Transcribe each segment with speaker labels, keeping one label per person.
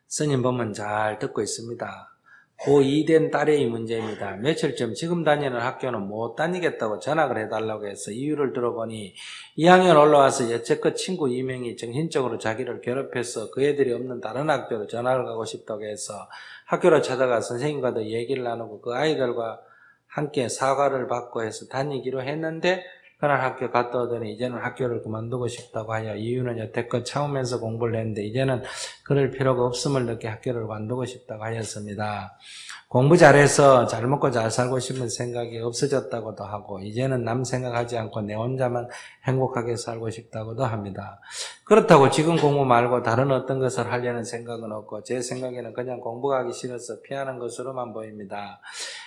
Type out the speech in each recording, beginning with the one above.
Speaker 1: 스님 법문 잘 듣고 있습니다. 고2 된 딸의 문제입니다. 며칠 전 지금 다니는 학교는 못 다니겠다고 전학을 해달라고 해서 이유를 들어보니 2학년 올라와서 여태껏 친구 2명이 정신적으로 자기를 괴롭혀서 그 애들이 없는 다른 학교로 전학을 가고 싶다고 해서 학교로 찾아가 선생님과도 얘기를 나누고 그 아이들과 함께 사과를 받고 해서 다니기로 했는데 그날 학교 갔다 오더니 이제는 학교를 그만두고 싶다고 하여 이유는 여태껏 참으면서 공부를 했는데 이제는 그럴 필요가 없음을 느끼 학교를 관두고 싶다고 하였습니다. 공부 잘해서 잘 먹고 잘 살고 싶은 생각이 없어졌다고도 하고 이제는 남 생각하지 않고 내 혼자만 행복하게 살고 싶다고도 합니다. 그렇다고 지금 공부 말고 다른 어떤 것을 하려는 생각은 없고 제 생각에는 그냥 공부하기 싫어서 피하는 것으로만 보입니다.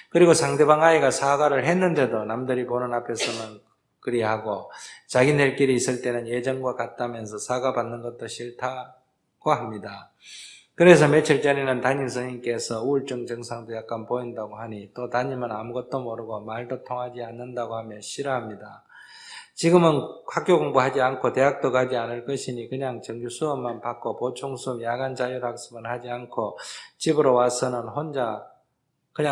Speaker 1: 그리고 상대방 아이가 사과를 했는데도 남들이 보는 앞에서는 그리하고 자기네들끼리 있을 때는 예전과 같다면서 사과받는 것도 싫다고 합니다. 그래서 며칠 전에는 담임 선생님께서 우울증 증상도 약간 보인다고 하니 또 담임은 아무것도 모르고 말도 통하지 않는다고 하며 싫어합니다. 지금은 학교 공부하지 않고 대학도 가지 않을 것이니 그냥 정규 수업만 받고 보충 수업, 야간 자율학습은 하지 않고 집으로 와서는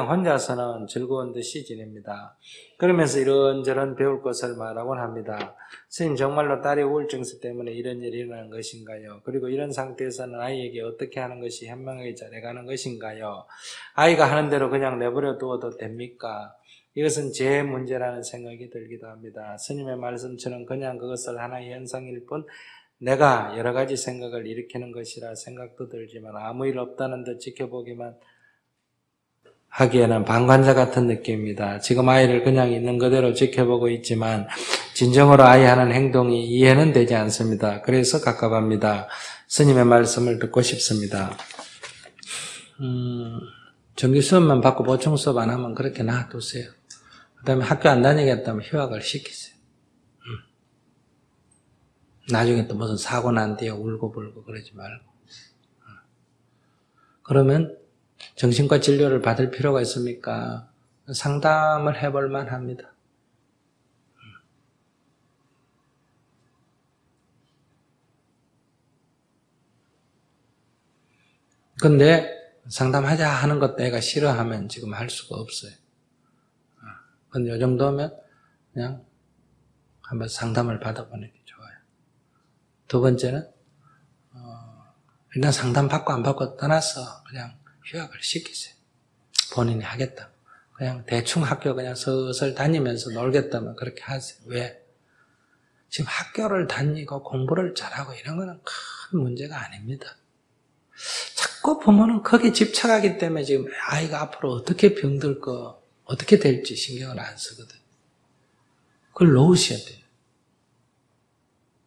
Speaker 1: 혼자서는 즐거운 듯이 지냅니다. 그러면서 이런저런 배울 것을 말하곤 합니다. 선생님, 정말로 딸의 우울증 때문에 이런 일이 일어나는 것인가요? 그리고 이런 상태에서는 아이에게 어떻게 하는 것이 현명하게 잘해가는 것인가요? 아이가 하는 대로 그냥 내버려 두어도 됩니까? 이것은 제 문제라는 생각이 들기도 합니다. 스님의 말씀처럼 그냥 그것을 하나의 현상일 뿐 내가 여러 가지 생각을 일으키는 것이라 생각도 들지만 아무 일 없다는 듯 지켜보기만 하기에는 방관자 같은 느낌입니다. 지금 아이를 그냥 있는 그대로 지켜보고 있지만 진정으로 아이 하는 행동이 이해는 되지 않습니다. 그래서 갑갑합니다. 스님의 말씀을 듣고 싶습니다. 정규 수업만 받고 보충 수업 안 하면 그렇게 놔두세요. 그 다음에 학교 안 다니겠다면 휴학을 시키세요. 나중에 또 무슨 사고 난 뒤에 울고불고 그러지 말고. 그러면 정신과 진료를 받을 필요가 있습니까? 상담을 해볼 만합니다. 근데 상담하자 하는 것도 애가 싫어하면 지금 할 수가 없어요. 근데 이 정도면 그냥 한번 상담을 받아보는 게 좋아요. 두 번째는 일단 상담 받고 안 받고 떠나서 그냥 휴학을 시키세요. 본인이 하겠다. 그냥 대충 학교 그냥 슬슬 다니면서 놀겠다면 그렇게 하세요. 왜? 지금 학교를 다니고 공부를 잘하고 이런 거는 큰 문제가 아닙니다. 자꾸 부모는 거기에 집착하기 때문에 지금 아이가 앞으로 어떻게 병들고 어떻게 될지 신경을 안 쓰거든요. 그걸 놓으셔야 돼요.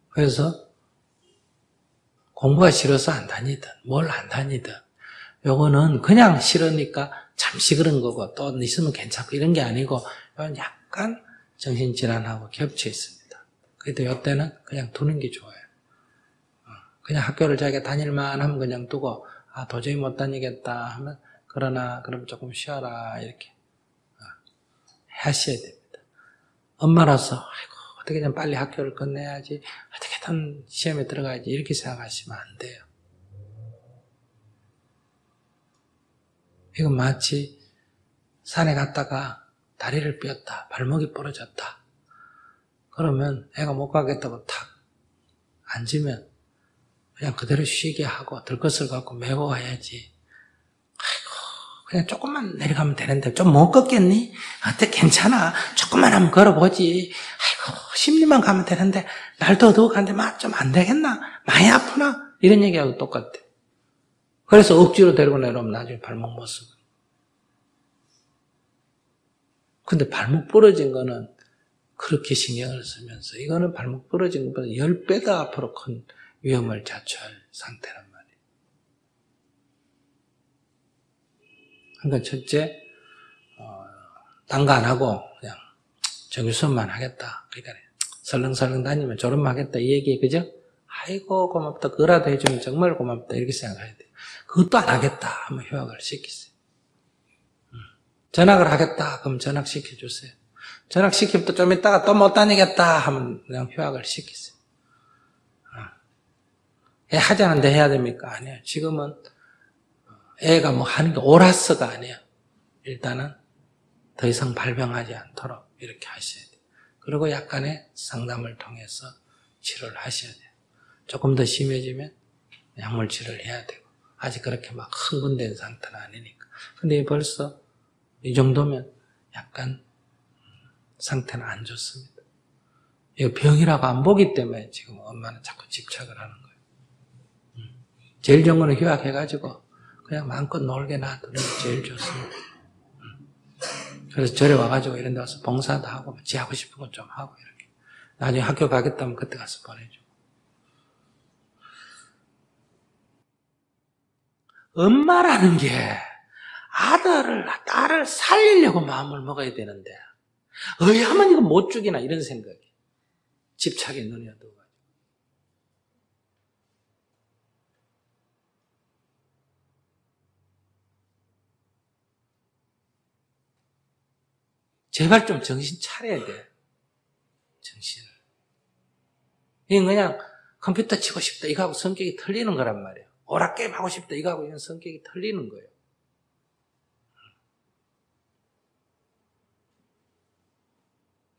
Speaker 1: 그래서 공부가 싫어서 안 다니든 뭘 안 다니든 요거는 그냥 싫으니까 잠시 그런 거고 또 있으면 괜찮고 이런 게 아니고 이건 약간 정신질환하고 겹쳐 있습니다. 그래도 이때는 그냥 두는 게 좋아요. 그냥 학교를 자기가 다닐만 하면 그냥 두고 도저히 못 다니겠다 하면 그럼 조금 쉬어라 이렇게 하셔야 됩니다. 엄마로서 아이고 어떻게 좀 빨리 학교를 끝내야지 어떻게든 시험에 들어가야지 이렇게 생각하시면 안 돼요. 이건 마치 산에 갔다가 다리를 삐었다, 발목이 부러졌다. 그러면 애가 못 가겠다고 탁 앉으면 그냥 그대로 쉬게 하고 들것을 갖고 메고 가야지. 아이고 그냥 조금만 내려가면 되는데 좀 못 걷겠니? 어때 괜찮아. 조금만 하면 걸어보지. 아이고 심리만 가면 되는데 날도 더워 가는데 좀 안 되겠나? 많이 아프나? 이런 얘기하고 똑같아. 그래서 억지로 데리고 내려오면 나중에 발목 못 쓰고. 근데 발목 부러진 거는 그렇게 신경을 쓰면서 이거는 발목 부러진 것보다 10배가 앞으로 큰 위험을 자초할 상태란 말이에요. 그러니까 첫째, 딴 거 안 하고 그냥 정규 수업만 하겠다. 그러니까 설렁설렁 다니면 졸업만 하겠다. 이 얘기 그죠? 아이고 고맙다. 그거라도 해주면 정말 고맙다. 이렇게 생각해야 돼요. 그것도 안 하겠다 하면 휴학을 시키세요. 전학을 하겠다 그럼 전학 시켜주세요. 전학 시키면 또 좀 있다가 또 못 다니겠다 하면 그냥 휴학을 시키세요. 하자는데 해야 됩니까? 아니요. 지금은 애가 뭐 하는 게 옳았어가 아니야. 일단은 더 이상 발병하지 않도록 이렇게 하셔야 돼요. 그리고 약간의 상담을 통해서 치료를 하셔야 돼요. 조금 더 심해지면 약물 치료를 해야 되고, 아직 그렇게 막 흥분된 상태는 아니니까. 근데 벌써 이 정도면 약간 상태는 안 좋습니다. 이거 병이라고 안 보기 때문에 지금 엄마는 자꾸 집착을 하는 거예요. 제일 좋은 거는 휴학해가지고 그냥 마음껏 놀게 놔두는 게 제일 좋습니다. 그래서 절에 와가지고 이런 데 와서 봉사도 하고, 지 하고 싶은 건 좀 하고, 이렇게. 나중에 학교 가겠다면 그때 가서 보내주고. 엄마라는 게 아들을, 딸을 살리려고 마음을 먹어야 되는데, 의하면 이거 못 죽이나, 이런 생각이. 집착의 눈이 어두워가지고. 제발 좀 정신 차려야 돼. 정신을. 이건 그냥 컴퓨터 치고 싶다, 이거하고 성격이 틀리는 거란 말이에요. 오락게임 하고 싶다, 이거하고 이런 성격이 틀리는 거예요.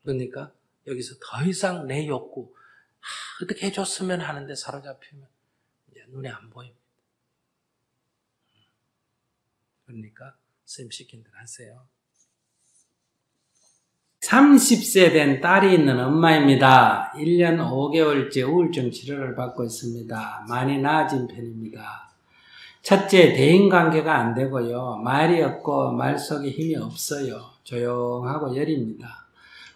Speaker 1: 그러니까 여기서 더 이상 내 욕구, 어떻게 해줬으면 하는데 사로잡히면 이제 눈에 안 보입니다. 그러니까 선생님 시킨 대로 하세요. 30세 된 딸이 있는 엄마입니다. 1년 5개월째 우울증 치료를 받고 있습니다. 많이 나아진 편입니다. 첫째, 대인관계가 안 되고요. 말이 없고 말 속에 힘이 없어요. 조용하고 여립니다.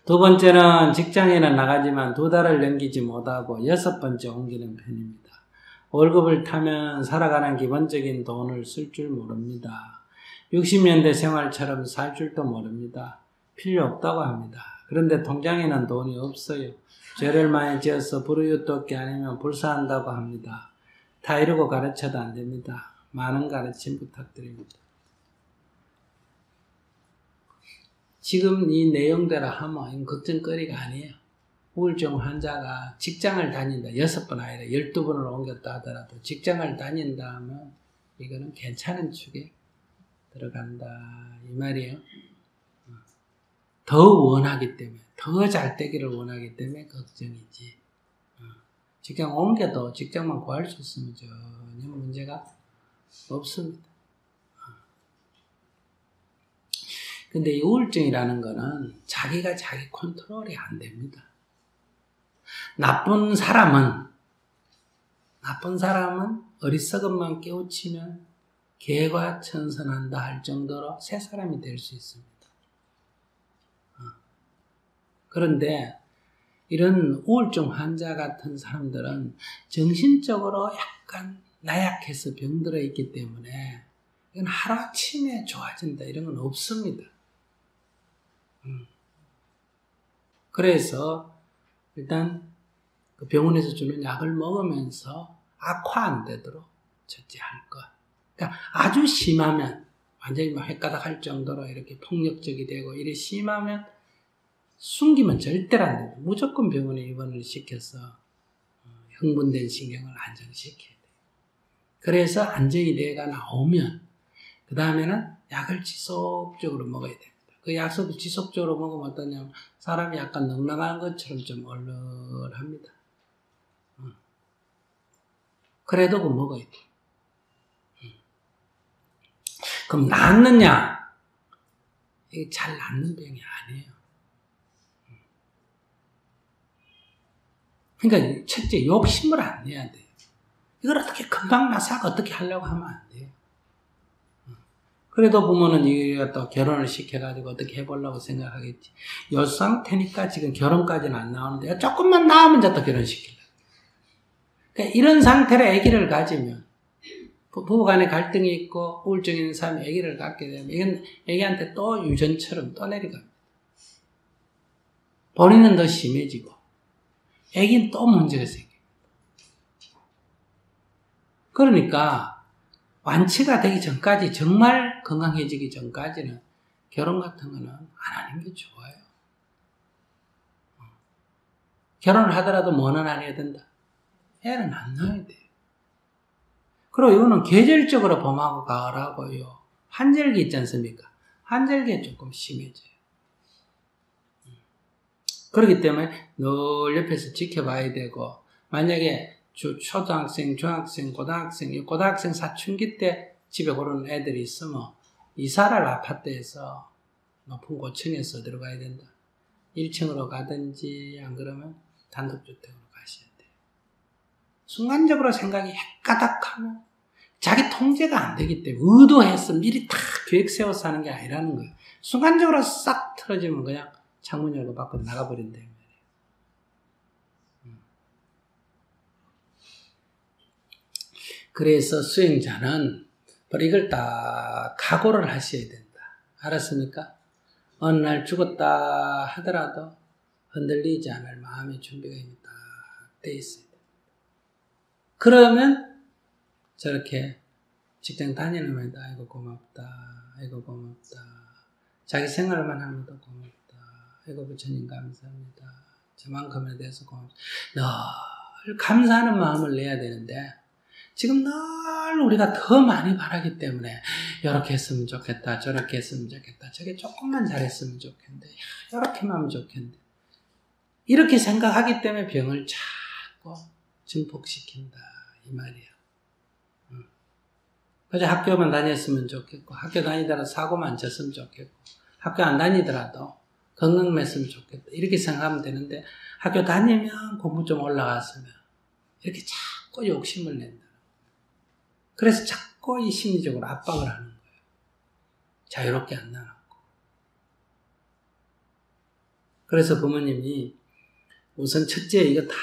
Speaker 1: 두 번째는 직장에는 나가지만 2달을 넘기지 못하고 6번째 옮기는 편입니다. 월급을 타면 살아가는 기본적인 돈을 쓸 줄 모릅니다. 60년대 생활처럼 살 줄도 모릅니다. 필요 없다고 합니다. 그런데 통장에는 돈이 없어요. 죄를 많이 지어서 불우유토끼 아니면 불사한다고 합니다. 다 이러고 가르쳐도 안 됩니다. 많은 가르침 부탁드립니다. 지금 이 내용대로 하면 걱정거리가 아니에요. 우울증 환자가 직장을 다닌다. 6번 아니라 12번을 옮겼다 하더라도 직장을 다닌다 하면 이거는 괜찮은 축에 들어간다. 이 말이에요. 더 원하기 때문에, 더 잘 되기를 원하기 때문에 걱정이지. 직장 옮겨도 직장만 구할 수 있으면 전혀 문제가 없습니다. 근데 이 우울증이라는 거는 자기가 자기 컨트롤이 안 됩니다. 나쁜 사람은 어리석음만 깨우치면 개과천선한다 할 정도로 새 사람이 될 수 있습니다. 그런데 이런 우울증 환자 같은 사람들은 정신적으로 약간 나약해서 병들어 있기 때문에 이건 하루아침에 좋아진다 이런 건 없습니다. 그래서 일단 그 병원에서 주는 약을 먹으면서 악화 안 되도록 처치할 것. 그러니까 아주 심하면 완전히 막 헷가닥 할 정도로 이렇게 폭력적이 되고 이래 심하면 숨기면 절대로 안 됩니다. 무조건 병원에 입원을 시켜서 흥분된 신경을 안정시켜야 돼요. 그래서 안정이 돼가 나오면 그 다음에는 약을 지속적으로 먹어야 됩니다. 그 약을 지속적으로 먹으면 어떠냐면 사람이 약간 넉넉한 것처럼 좀 얼얼합니다. 그래도 그 먹어야 돼요. 그럼 낫느냐? 이게 잘 낫는 병이 아니에요. 그러니까 첫째 욕심을 안 내야 돼요. 이걸 어떻게 금방 나사가 어떻게 하려고 하면 안 돼요. 그래도 부모는 이거 또 결혼을 시켜가지고 어떻게 해보려고 생각하겠지. 요 상태니까 지금 결혼까지는 안 나오는데 조금만 나오면 이제 또 결혼시키려고. 그러니까 이런 상태로 아기를 가지면 부부간에 갈등이 있고 우울증 있는 사람이 아기를 갖게 되면 이건 아기한테 또 유전처럼 또 내려갑니다. 본인은 더 심해지고 아기는 또 문제가 생겨요. 그러니까 완치가 되기 전까지 정말 건강해지기 전까지는 결혼 같은 거는 안 하는 게 좋아요. 결혼을 하더라도 뭐는 안 해야 된다. 애는 안 낳아야 돼요.
Speaker 2: 그리고 이거는 계절적으로 봄하고 가을하고요. 한절기 있지 않습니까? 한절기에 조금 심해져요. 그렇기 때문에 늘 옆에서 지켜봐야 되고, 만약에 초등학생, 중학생, 고등학생 사춘기 때 집에 그런 애들이 있으면 이사를 아파트에서 높은 고층에서 들어가야 된다. 1층으로 가든지 안 그러면 단독주택으로 가셔야 돼요. 순간적으로 생각이 헷가닥하면 자기 통제가 안 되기 때문에 의도해서 미리 다 계획 세워서 하는 게 아니라는 거예요. 순간적으로 싹 틀어지면 그냥 창문 열고 밖으로 나가버린다. 그래서 수행자는 이걸 딱 각오를 하셔야 된다. 알았습니까? 어느 날 죽었다 하더라도 흔들리지 않을 마음의 준비가 이미 딱 돼 있어야 된다. 그러면 저렇게 직장 다니는 애도 아이고 고맙다. 아이고 고맙다. 자기 생활만 하면도 고맙다. 아이고 부처님 감사합니다. 저만큼에 대해서 고맙다. 늘 감사하는 마음을 내야 되는데 지금 늘 우리가 더 많이 바라기 때문에 이렇게 했으면 좋겠다. 저렇게 했으면 좋겠다. 저게 조금만 잘했으면 좋겠는데 이렇게만 하면 좋겠는데 이렇게 생각하기 때문에 병을 자꾸 증폭시킨다. 이 말이에요. 그래서 학교만 다녔으면 좋겠고 학교 다니더라도 사고만 안 쳤으면 좋겠고 학교 안 다니더라도 건강했으면 좋겠다. 이렇게 생각하면 되는데 학교 다니면 공부 좀 올라갔으면 이렇게 자꾸 욕심을 낸다. 그래서 자꾸 이 심리적으로 압박을 하는 거예요. 자유롭게 안 나가고. 그래서 부모님이 우선 첫째 이거 다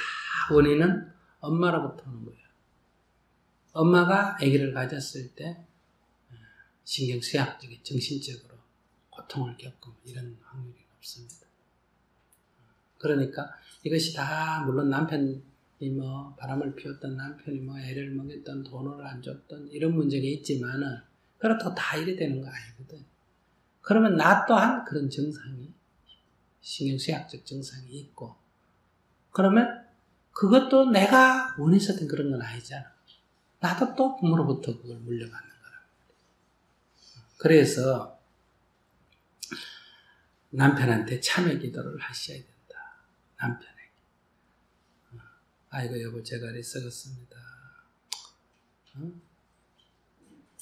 Speaker 2: 원인은 엄마로부터 오는 거예요. 엄마가 아기를 가졌을 때 신경쇠약적인 정신적으로 고통을 겪고 이런 확률이 높습니다. 그러니까 이것이 다 물론 남편이 바람을 피웠던 남편이 애를 먹였던 돈을 안 줬던 이런 문제가 있지만은 그렇다고 다 이래 되는 거 아니거든. 그러면 나 또한 그런 증상이 신경쇠약적 증상이 있고 그러면 그것도 내가 원했었던 그런 건 아니잖아. 나도 또 부모로부터 그걸 물려받는 거란 말이에요. 그래서 남편한테 참회 기도를 하셔야 된다. 남편에게. 아이고 여보 제가 썩었습니다.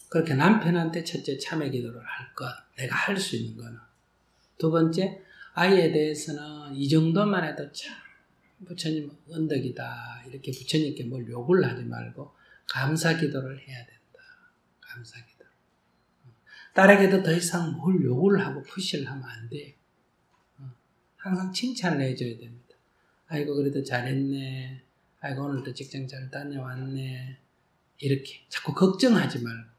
Speaker 2: 그렇게 남편한테 첫째 참회 기도를 할 것. 내가 할 수 있는 거는. 두 번째 아이에 대해서는 이 정도만 해도 참 부처님 언덕이다. 이렇게 부처님께 뭘 요구를 하지 말고 감사 기도를 해야 된다. 감사 기도. 딸에게도 더 이상 뭘 요구를 하고 푸시를 하면 안 돼요. 항상 칭찬을 해줘야 됩니다. 아이고 그래도 잘했네. 아이고 오늘도 직장 잘 다녀왔네. 이렇게 자꾸 걱정하지 말고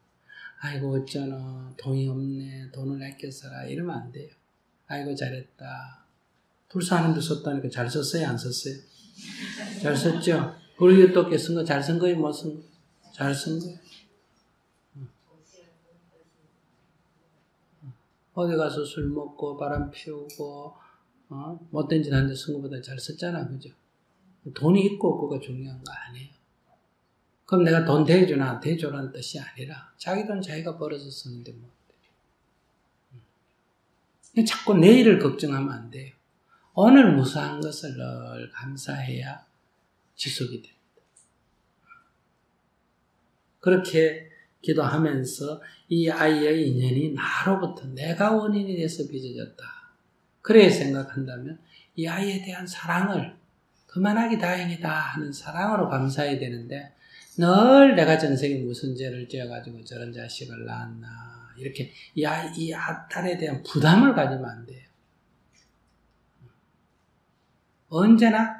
Speaker 2: 아이고 어쩌나 돈이 없네. 돈을 아껴 써라. 이러면 안 돼요. 아이고 잘했다. 불사하는 데 썼다니까 잘 썼어요? 안 썼어요? 잘 썼죠? 우리 어떻게 쓴 거? 잘 쓴 거예요? 못 쓴 거? 잘 쓴 거예요? 어디 가서 술 먹고 바람 피우고 못된 짓 하는데 쓴 것보다 잘 썼잖아. 그죠? 돈이 있고 없고가 중요한 거 아니에요. 그럼 내가 돈 대주나 대줘라는 뜻이 아니라 자기 돈 자기가 벌어서 쓰는데 뭐 자꾸 내일을 걱정하면 안 돼요. 오늘 무사한 것을 늘 감사해야 지속이 됩니다. 그렇게 기도하면서 이 아이의 인연이 나로부터 내가 원인이 돼서 빚어졌다. 그래 생각한다면 이 아이에 대한 사랑을 그만하기 다행이다 하는 사랑으로 감사해야 되는데 늘 내가 전생에 무슨 죄를 지어가지고 저런 자식을 낳았나 이렇게 이 딸에 대한 부담을 가지면 안 돼요. 언제나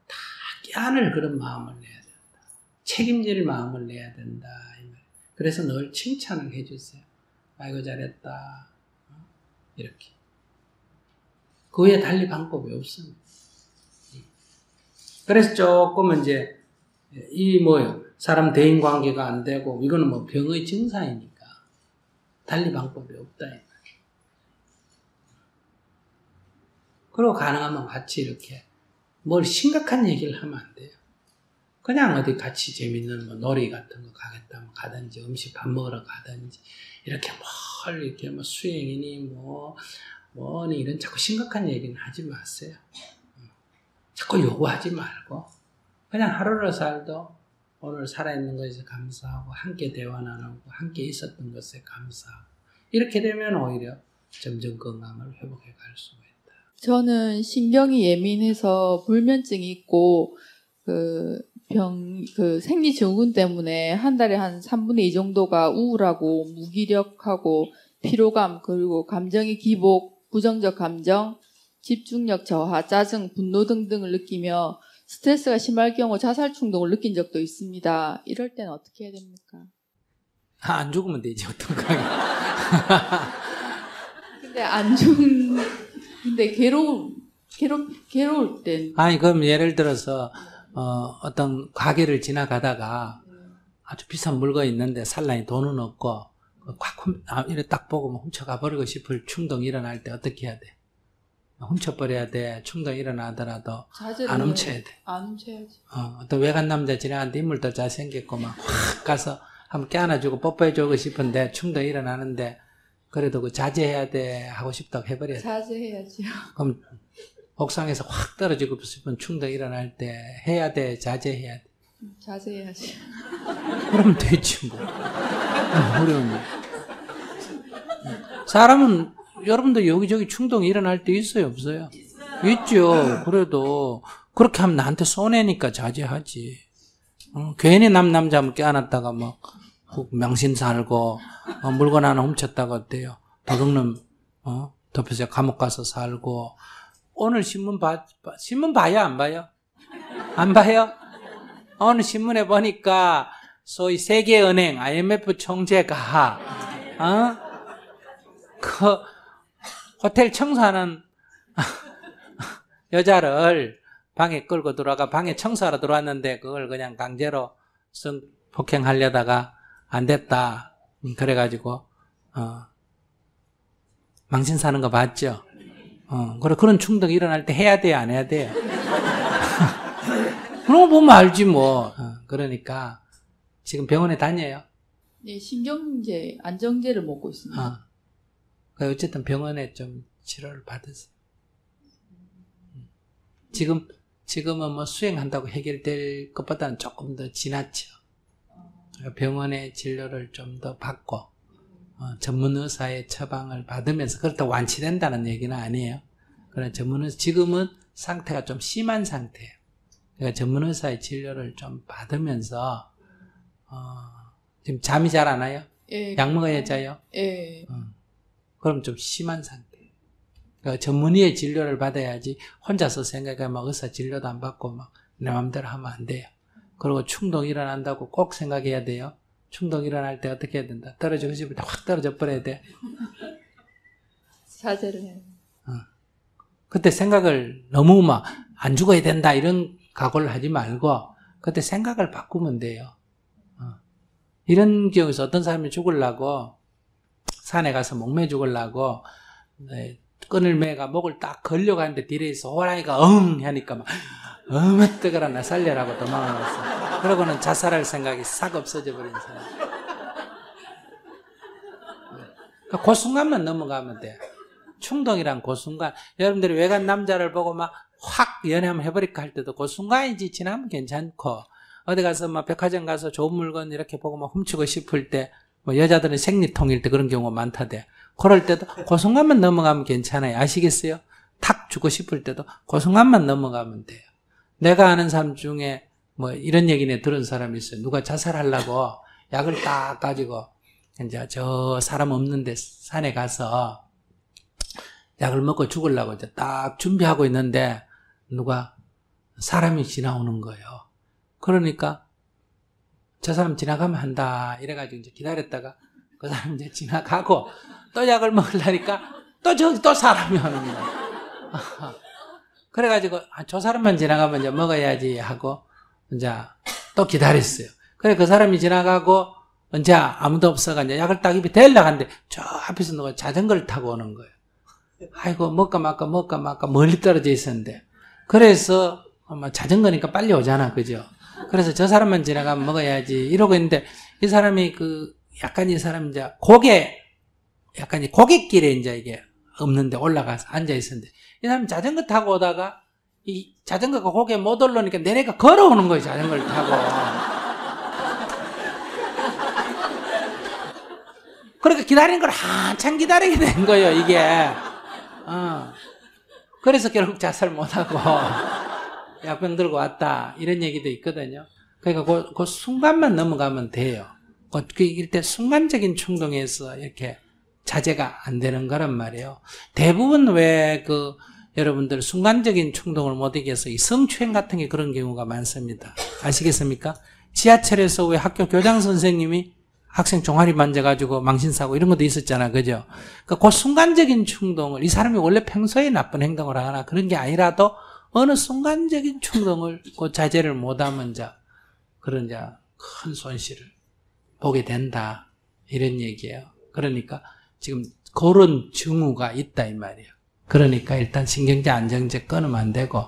Speaker 2: 다 깨안을 그런 마음을 내야 된다. 책임질 마음을 내야 된다. 그래서 늘 칭찬을 해주세요. 아이고 잘했다. 이렇게. 그 외에 달리 방법이 없습니다. 그래서 조금 이제 사람 대인 관계가 안 되고 이거는 병의 증상이니까 달리 방법이 없다. 그리고 가능하면 같이 이렇게 뭘 심각한 얘기를 하면 안 돼요. 그냥 어디 같이 재밌는 뭐 놀이 같은 거 가겠다면 가든지 음식 밥 먹으러 가든지 이렇게 뭘 이렇게 뭐 수행이니 뭐니 이런 자꾸 심각한 얘기는 하지 마세요. 자꾸 요구하지 말고 그냥 하루를 살도 오늘 살아있는 것에 감사하고 함께 대화 나누고 함께 있었던 것에 감사하고 이렇게 되면 오히려 점점 건강을 회복해 갈 수가 있다.
Speaker 3: 저는 신경이 예민해서 불면증이 있고 생리증후군 때문에 한 달에 한 3분의 2 정도가 우울하고 무기력하고 피로감 그리고 감정의 기복, 부정적 감정, 집중력 저하, 짜증, 분노 등등을 느끼며 스트레스가 심할 경우 자살 충동을 느낀 적도 있습니다. 이럴 때는 어떻게 해야 됩니까?
Speaker 1: 안 죽으면 되지 어떡하게.
Speaker 3: 근데 괴로울 땐
Speaker 1: 아니 그럼 예를 들어서 어떤 가게를 지나가다가 아주 비싼 물건이 있는데 살라니 돈은 없고 이래 딱 보고 훔쳐가 버리고 싶을 충동이 일어날 때 어떻게 해야 돼? 훔쳐버려야 돼. 충동이 일어나더라도 안 훔쳐야 돼.
Speaker 3: 안 훔쳐야지.
Speaker 1: 어떤 외간 남자 지나가는데 인물도 잘생겼고 막 확 가서 한번 껴안아주고 뽀뽀해주고 싶은데 충동이 일어나는데 그래도 그 자제해야 돼 하고 싶다고 해버려야 돼.
Speaker 3: 자제해야지요.
Speaker 1: 그럼 옥상에서 확 떨어지고 싶은 충동이 일어날 때 해야 돼, 자제해야 돼.
Speaker 3: 자제해야지.
Speaker 1: 그러면 되지 뭐. 어려운 일. 사람은 여러분도 여기저기 충동이 일어날 때 있어요, 없어요? 있죠. 그래도 그렇게 하면 나한테 손해니까 자제하지. 괜히 남자 껴안았다가 뭐 명신 살고 물건 하나 훔쳤다가 어때요? 도둑놈 덮여서 감옥 가서 살고. 오늘 신문 봐요, 안 봐요? 안 봐요? 오늘 신문에 보니까 소위 세계은행 IMF 총재가 그 호텔 청소하는 여자를 방에 끌고 들어가 방에 청소하러 들어왔는데 그걸 그냥 강제로 성폭행하려다가 안 됐다. 그래가지고 망신 사는 거 봤죠? 그런 충동이 일어날 때 해야 돼요, 안 해야 돼요? 그런 거 보면 알지 뭐. 그러니까 지금 병원에 다녀요.
Speaker 3: 네, 신경제, 안정제를 먹고 있습니다.
Speaker 1: 어쨌든 병원에 좀 치료를 받으세요. 지금은 뭐 수행한다고 해결될 것보다는 조금 더 지났죠. 병원의 진료를 좀 더 받고 전문 의사의 처방을 받으면서 그렇다고 완치된다는 얘기는 아니에요. 그러나 전문 의사 지금은 상태가 좀 심한 상태예요. 그러니까 전문 의사의 진료를 좀 받으면서 지금 잠이 잘 안 와요?
Speaker 3: 예.
Speaker 1: 약 먹어야 자요?
Speaker 3: 예.
Speaker 1: 그럼 좀 심한 상태. 그러니까 전문의의 진료를 받아야지 혼자서 생각해 막 의사 진료도 안 받고 막 내 마음대로 하면 안 돼요. 그리고 충동 일어난다고 꼭 생각해야 돼요. 충동 일어날 때 어떻게 해야 된다? 떨어지고 싶을 때 확 떨어져 버려야 돼.
Speaker 3: 자제를 해요.
Speaker 1: 그때 생각을 너무 막 안 죽어야 된다 이런 각오를 하지 말고 그때 생각을 바꾸면 돼요. 이런 경우에서 어떤 사람이 죽으려고 산에 가서 목매 죽으려고 끈을 매가 목을 딱 걸려고 하는데 뒤에서 호랑이가 하니까 막 뜨거라 나 살려라고 도망갔어. 그러고는 자살할 생각이 싹 없어져 버린 사람. 그 순간만 넘어가면 돼. 충동이란 그 순간. 여러분들이 외간 남자를 보고 막 확 연애 한번 해버릴까 할 때도 그 순간이지 지나면 괜찮고 어디 가서 막 백화점 가서 좋은 물건 이렇게 보고 막 훔치고 싶을 때 뭐 여자들은 생리통일 때 그런 경우가 많다대. 그럴 때도 그 순간만 넘어가면 괜찮아요. 아시겠어요? 탁 죽고 싶을 때도 그 순간만 넘어가면 돼요. 내가 아는 사람 중에 뭐 이런 얘기네 들은 사람이 있어요. 누가 자살하려고 약을 딱 가지고 이제 저 사람 없는데 산에 가서 약을 먹고 죽으려고 이제 딱 준비하고 있는데 누가 사람이 지나오는 거예요. 그러니까 저 사람 지나가면 한다 이래가지고 이제 기다렸다가 그 사람 이제 지나가고 또 약을 먹으려니까 또 사람이 오는 거예요. 그래가지고 저 사람만 지나가면 이제 먹어야지 하고 이제 또 기다렸어요. 그래 그 사람이 지나가고 이제 아무도 없어가 이제 약을 딱 입에 대려고 하는데 저 앞에서 누가 자전거를 타고 오는 거예요. 아이고 먹까 말까 멀리 떨어져 있었는데 그래서 아마 자전거니까 빨리 오잖아, 그죠?
Speaker 2: 그래서 저 사람만 지나가면 먹어야지 이러고 있는데 이 사람이 약간 이 사람 이제 약간 이 고갯길에 이제 이게 없는데 올라가서 앉아 있었는데 이 사람 자전거 타고 오다가 이 자전거가 고개 못 올라오니까 내내가 걸어오는 거예요. 자전거를 타고. 그러니까 기다리는 걸 한참 기다리게 된 거예요, 이게. 그래서 결국 자살 못하고 약병 들고 왔다. 이런 얘기도 있거든요. 그러니까 그 순간만 넘어가면 돼요. 이때 순간적인 충동에서 이렇게 자제가 안 되는 거란 말이에요. 대부분 왜 여러분들 순간적인 충동을 못 이겨서 이 성추행 같은 게 그런 경우가 많습니다. 아시겠습니까? 지하철에서 왜 학교 교장 선생님이 학생 종아리 만져가지고 망신사고 이런 것도 있었잖아. 그죠? 그러니까 그 순간적인 충동을 이 사람이 원래 평소에 나쁜 행동을 하거나 그런 게 아니라도 어느 순간적인 충동을 자제를 못하면 그런 큰 손실을 보게 된다. 이런 얘기예요. 그러니까 지금 그런 증후가 있다 이 말이에요. 그러니까 일단 신경제 안정제 끊으면 안 되고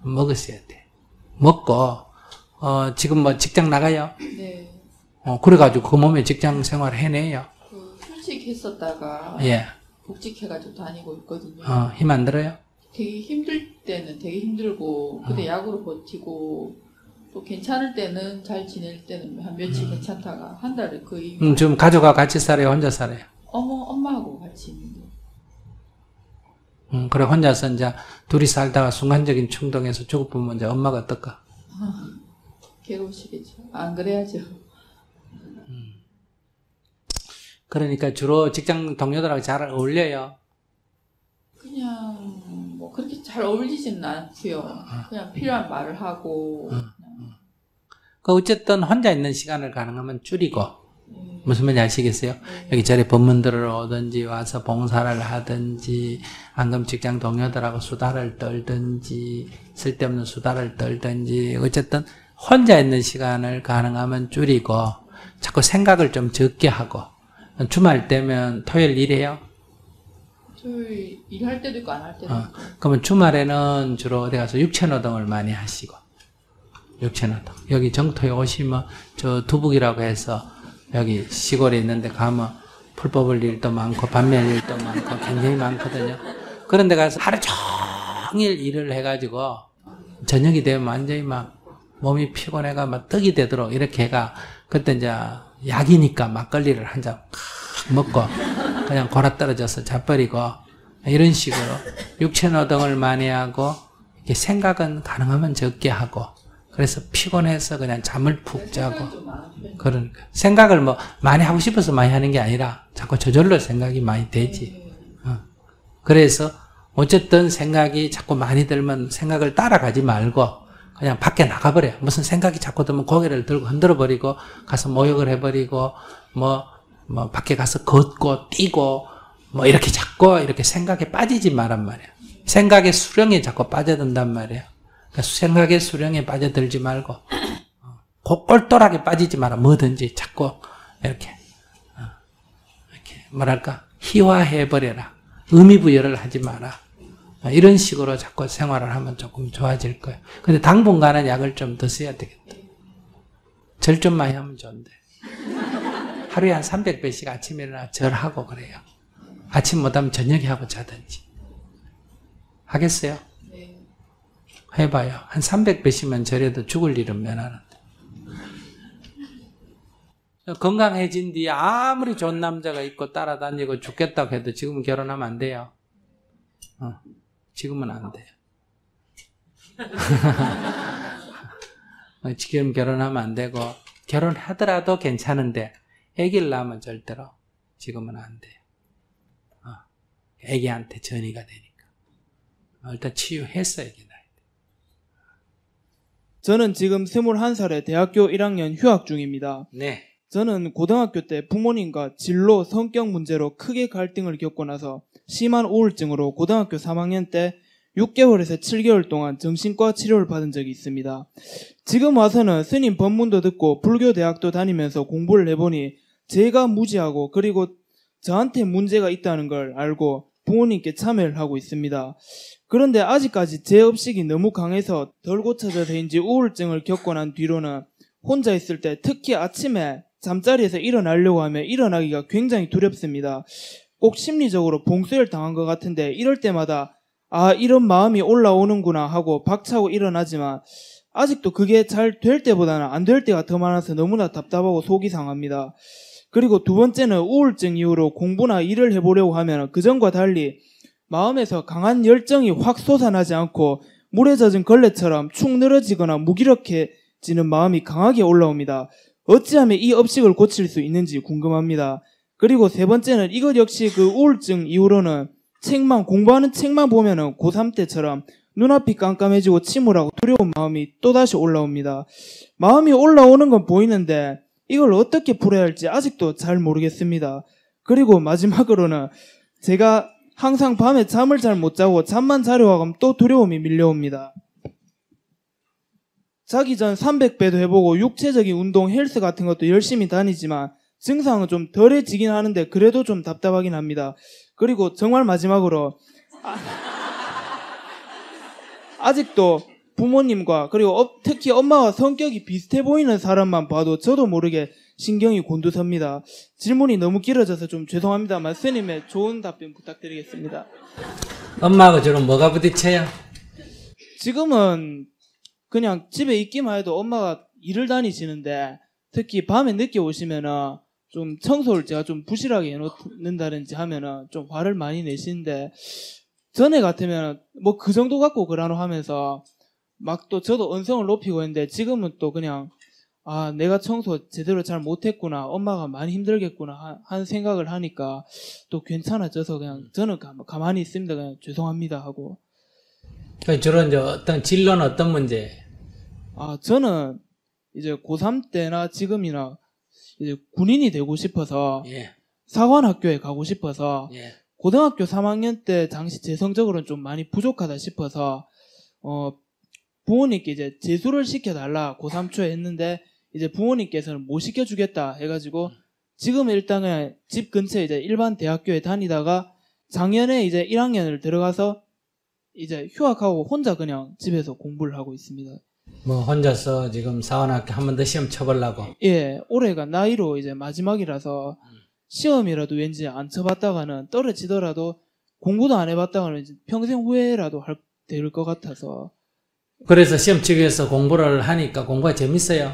Speaker 2: 먹으셔야 돼. 먹고 지금 뭐 직장 나가요?
Speaker 3: 네.
Speaker 2: 그래가지고 그 몸에 직장 생활 해내요.
Speaker 3: 휴직했었다가
Speaker 2: 예.
Speaker 3: 복직해가지고 다니고 있거든요.
Speaker 2: 힘 안 들어요?
Speaker 3: 되게 힘들 때는 되게 힘들고 그때 약으로 버티고 또 괜찮을 때는 잘 지낼 때는 한 며칠 괜찮다가 한 달에 거의
Speaker 2: 지금 가족과 같이 살아요? 혼자 살아요?
Speaker 3: 엄마하고 같이 있는데.
Speaker 2: 그래 혼자서 이제 둘이 살다가 순간적인 충동에서 죽을 뻔하면 이제 엄마가 어떨까?
Speaker 3: 괴로우시겠죠. 안 그래야죠.
Speaker 2: 그러니까 주로 직장 동료들하고 잘 어울려요?
Speaker 3: 그냥 뭐 그렇게 잘 어울리지는 않고요. 그냥 필요한 말을 하고.
Speaker 2: 어쨌든 혼자 있는 시간을 가능하면 줄이고 무슨 말인지 아시겠어요? 여기 저리 법문 들으러 오든지 와서 봉사를 하든지 안금 직장 동료들하고 수다를 떨든지 쓸데없는 수다를 떨든지 어쨌든 혼자 있는 시간을 가능하면 줄이고 자꾸 생각을 좀 적게 하고 주말 되면 토요일 일해요?
Speaker 3: 토요일 일할 때도 있고 안 할 때도 있고.
Speaker 2: 그러면 주말에는 주로 어디 가서 육체노동을 많이 하시고 육체노동 여기 정토에 오시면 저 두북이라고 해서 여기 시골에 있는데 가면 풀 뽑을 일도 많고 반면 일도 많고 굉장히 많거든요. 그런 데 가서 하루 종일 일을 해가지고 저녁이 되면 완전히 막 몸이 피곤해가 막 떡이 되도록 이렇게 해가 그때 이제 약이니까 막걸리를 한 잔 먹고 그냥 골아 떨어져서 자버리고 이런 식으로 육체노동을 많이 하고 이렇게 생각은 가능하면 적게 하고 그래서 피곤해서 그냥 잠을 푹 자고 그러니까 생각을 뭐 많이 하고 싶어서 많이 하는 게 아니라 자꾸 저절로 생각이 많이 되지. 그래서 어쨌든 생각이 자꾸 많이 들면 생각을 따라가지 말고 그냥 밖에 나가버려요. 무슨 생각이 자꾸 들면 고개를 들고 흔들어버리고 가서 모욕을 해버리고 뭐 밖에 가서 걷고 뛰고 뭐 이렇게 자꾸 이렇게 생각에 빠지지 말란 말이에요. 생각의 수렁에 자꾸 빠져든단 말이에요. 그러니까 생각의 수렁에 빠져들지 말고 꼴똘하게 빠지지 마라. 뭐든지 자꾸 이렇게 뭐랄까 희화해버려라. 의미부여를 하지 마라. 이런 식으로 자꾸 생활을 하면 조금 좋아질 거예요. 근데 당분간은 약을 좀 더 써야 되겠다. 절 좀 많이 하면 좋은데. 하루에 한 300배씩 아침에 일어나 절하고 그래요. 아침 못하면 저녁에 하고 자든지. 하겠어요?
Speaker 3: 네.
Speaker 2: 해봐요. 한 300배씩만 절해도 죽을 일은 면하는데. 건강해진 뒤에 아무리 좋은 남자가 있고 따라다니고 죽겠다고 해도 지금은 결혼하면 안 돼요. 지금은 안 돼요. 지금 결혼하면 안 되고 결혼하더라도 괜찮은데 아기를 낳으면 절대로 지금은 안 돼요. 아기한테 전이가 되니까. 일단 치유해서 아기 낳아야 돼요.
Speaker 4: 저는 지금 21살에 대학교 1학년 휴학 중입니다.
Speaker 2: 네.
Speaker 4: 저는 고등학교 때 부모님과 진로, 성격 문제로 크게 갈등을 겪고 나서 심한 우울증으로 고등학교 3학년 때 6개월에서 7개월 동안 정신과 치료를 받은 적이 있습니다. 지금 와서는 스님 법문도 듣고 불교 대학도 다니면서 공부를 해보니 제가 무지하고 그리고 저한테 문제가 있다는 걸 알고 부모님께 참여를 하고 있습니다. 그런데 아직까지 제 업식이 너무 강해서 덜 고쳐져서인지 우울증을 겪고 난 뒤로는 혼자 있을 때 특히 아침에 잠자리에서 일어나려고 하면 일어나기가 굉장히 두렵습니다. 꼭 심리적으로 봉쇄를 당한 것 같은데 이럴 때마다 아, 이런 마음이 올라오는구나 하고 박차고 일어나지만 아직도 그게 잘 될 때보다는 안 될 때가 더 많아서 너무나 답답하고 속이 상합니다. 그리고 두 번째는 우울증 이후로 공부나 일을 해보려고 하면 그전과 달리 마음에서 강한 열정이 확 솟아나지 않고 물에 젖은 걸레처럼 축 늘어지거나 무기력해지는 마음이 강하게 올라옵니다. 어찌하면 이 업식을 고칠 수 있는지 궁금합니다. 그리고 세 번째는 이것 역시 그 우울증 이후로는 공부하는 책만 보면은 고3 때처럼 눈앞이 깜깜해지고 침울하고 두려운 마음이 또다시 올라옵니다. 마음이 올라오는 건 보이는데 이걸 어떻게 풀어야 할지 아직도 잘 모르겠습니다. 그리고 마지막으로는 제가 항상 밤에 잠을 잘 못 자고 잠만 자려고 하면 또 두려움이 밀려옵니다. 자기 전 300배도 해보고 육체적인 운동, 헬스 같은 것도 열심히 다니지만 증상은 좀 덜해지긴 하는데 그래도 좀 답답하긴 합니다. 그리고 정말 마지막으로 아직도 부모님과 그리고 특히 엄마와 성격이 비슷해 보이는 사람만 봐도 저도 모르게 신경이 곤두섭니다. 질문이 너무 길어져서 좀 죄송합니다만 스님의 좋은 답변 부탁드리겠습니다.
Speaker 1: 엄마하고 주로 뭐가 부딪혀요?
Speaker 4: 지금은 그냥 집에 있기만 해도 엄마가 일을 다니시는데 특히 밤에 늦게 오시면은 좀 청소를 제가 좀 부실하게 해놓는다든지 하면은 좀 화를 많이 내시는데 전에 같으면 뭐 그 정도 갖고 그러노 하면서 막 또 저도 언성을 높이고 했는데 지금은 또 그냥 아 내가 청소 제대로 잘 못했구나 엄마가 많이 힘들겠구나 하는 생각을 하니까 또 괜찮아져서 그냥 저는 가만히 있습니다. 그냥 죄송합니다 하고.
Speaker 1: 주로 이제 어떤 진로는 어떤 문제?
Speaker 4: 아 저는 이제 고3 때나 지금이나 이제 군인이 되고 싶어서
Speaker 1: 예.
Speaker 4: 사관학교에 가고 싶어서
Speaker 1: 예.
Speaker 4: 고등학교 3학년 때 당시 제 성적으로는 좀 많이 부족하다 싶어서 부모님께 이제 재수를 시켜달라 고3 초에 했는데 이제 부모님께서는 못 시켜주겠다 해가지고 지금은 일단 그냥 집 근처에 이제 일반 대학교에 다니다가 작년에 이제 1학년을 들어가서 이제 휴학하고 혼자 그냥 집에서 공부를 하고 있습니다.
Speaker 1: 뭐 혼자서 지금 사관학교 한 번 더 시험 쳐보려고?
Speaker 4: 예, 올해가 나이로 이제 마지막이라서 시험이라도 왠지 안 쳐봤다가는 떨어지더라도 공부도 안 해봤다가는 이제 평생 후회라도 될 것 같아서.
Speaker 1: 그래서 시험 치기 위해서 공부를 하니까 공부가 재밌어요?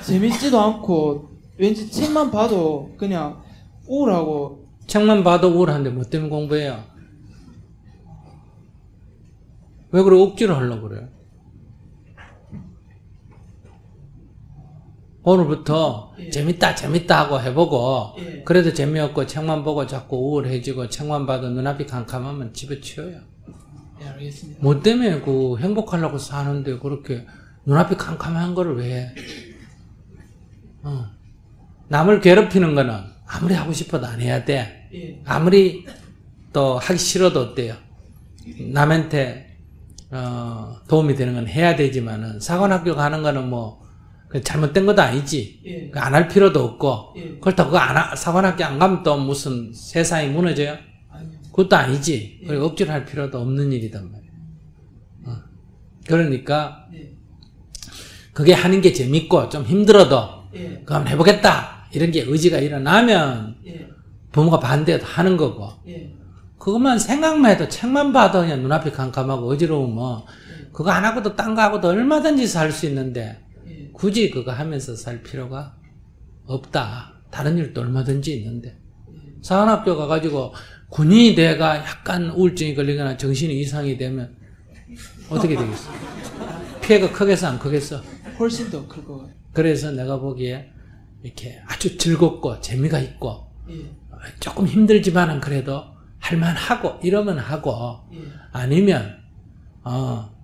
Speaker 4: 재밌지도 않고 왠지 책만 봐도 그냥 우울하고.
Speaker 1: 책만 봐도 우울한데 뭐 때문에 공부해요? 왜 그래 억지로 하려고 그래요? 오늘부터
Speaker 4: 예.
Speaker 1: 재밌다 하고 해보고
Speaker 4: 예.
Speaker 1: 그래도 재미없고 책만 보고 자꾸 우울해지고 책만 봐도 눈앞이 캄캄하면 집에 치워요.
Speaker 4: 예, 알겠습니다.
Speaker 1: 뭐 때문에 그 행복하려고 사는데 그렇게 눈앞이 캄캄한 거를 왜 해? 남을 괴롭히는 거는 아무리 하고 싶어도 안 해야 돼.
Speaker 4: 예.
Speaker 1: 아무리 또 하기 싫어도 어때요? 남한테 도움이 되는 건 해야 되지만은 사관학교 가는 거는 뭐 잘못된 것도 아니지.
Speaker 4: 예.
Speaker 1: 안 할 필요도 없고.
Speaker 4: 예.
Speaker 1: 그렇다고 사관학교 안 가면 또 무슨 세상이 무너져요?
Speaker 4: 아니요.
Speaker 1: 그것도 아니지.
Speaker 4: 예.
Speaker 1: 그리고 억지로 할 필요도 없는 일이단 말이에요. 그러니까
Speaker 4: 예.
Speaker 1: 그게 하는 게 재밌고 좀 힘들어도
Speaker 4: 예.
Speaker 1: 그럼 해보겠다 이런 게 의지가 일어나면
Speaker 4: 예.
Speaker 1: 부모가 반대해도 하는 거고
Speaker 4: 예.
Speaker 1: 그것만 생각만 해도 책만 봐도 그냥 눈앞이 캄캄하고 어지러우면 그거 안 하고도 딴 거 하고도 얼마든지 살 수 있는데
Speaker 4: 예.
Speaker 1: 굳이 그거 하면서 살 필요가 없다. 다른 일도 얼마든지 있는데 사관학교 가가지고 군인이 돼가 약간 우울증이 걸리거나 정신이 이상이 되면 어떻게 되겠어? 피해가 크겠어 안 크겠어?
Speaker 4: 훨씬 더 클 것 같아요.
Speaker 1: 그래서 내가 보기에 이렇게 아주 즐겁고 재미가 있고
Speaker 4: 예.
Speaker 1: 조금 힘들지만은 그래도 할만하고 이러면 하고
Speaker 4: 예.
Speaker 1: 아니면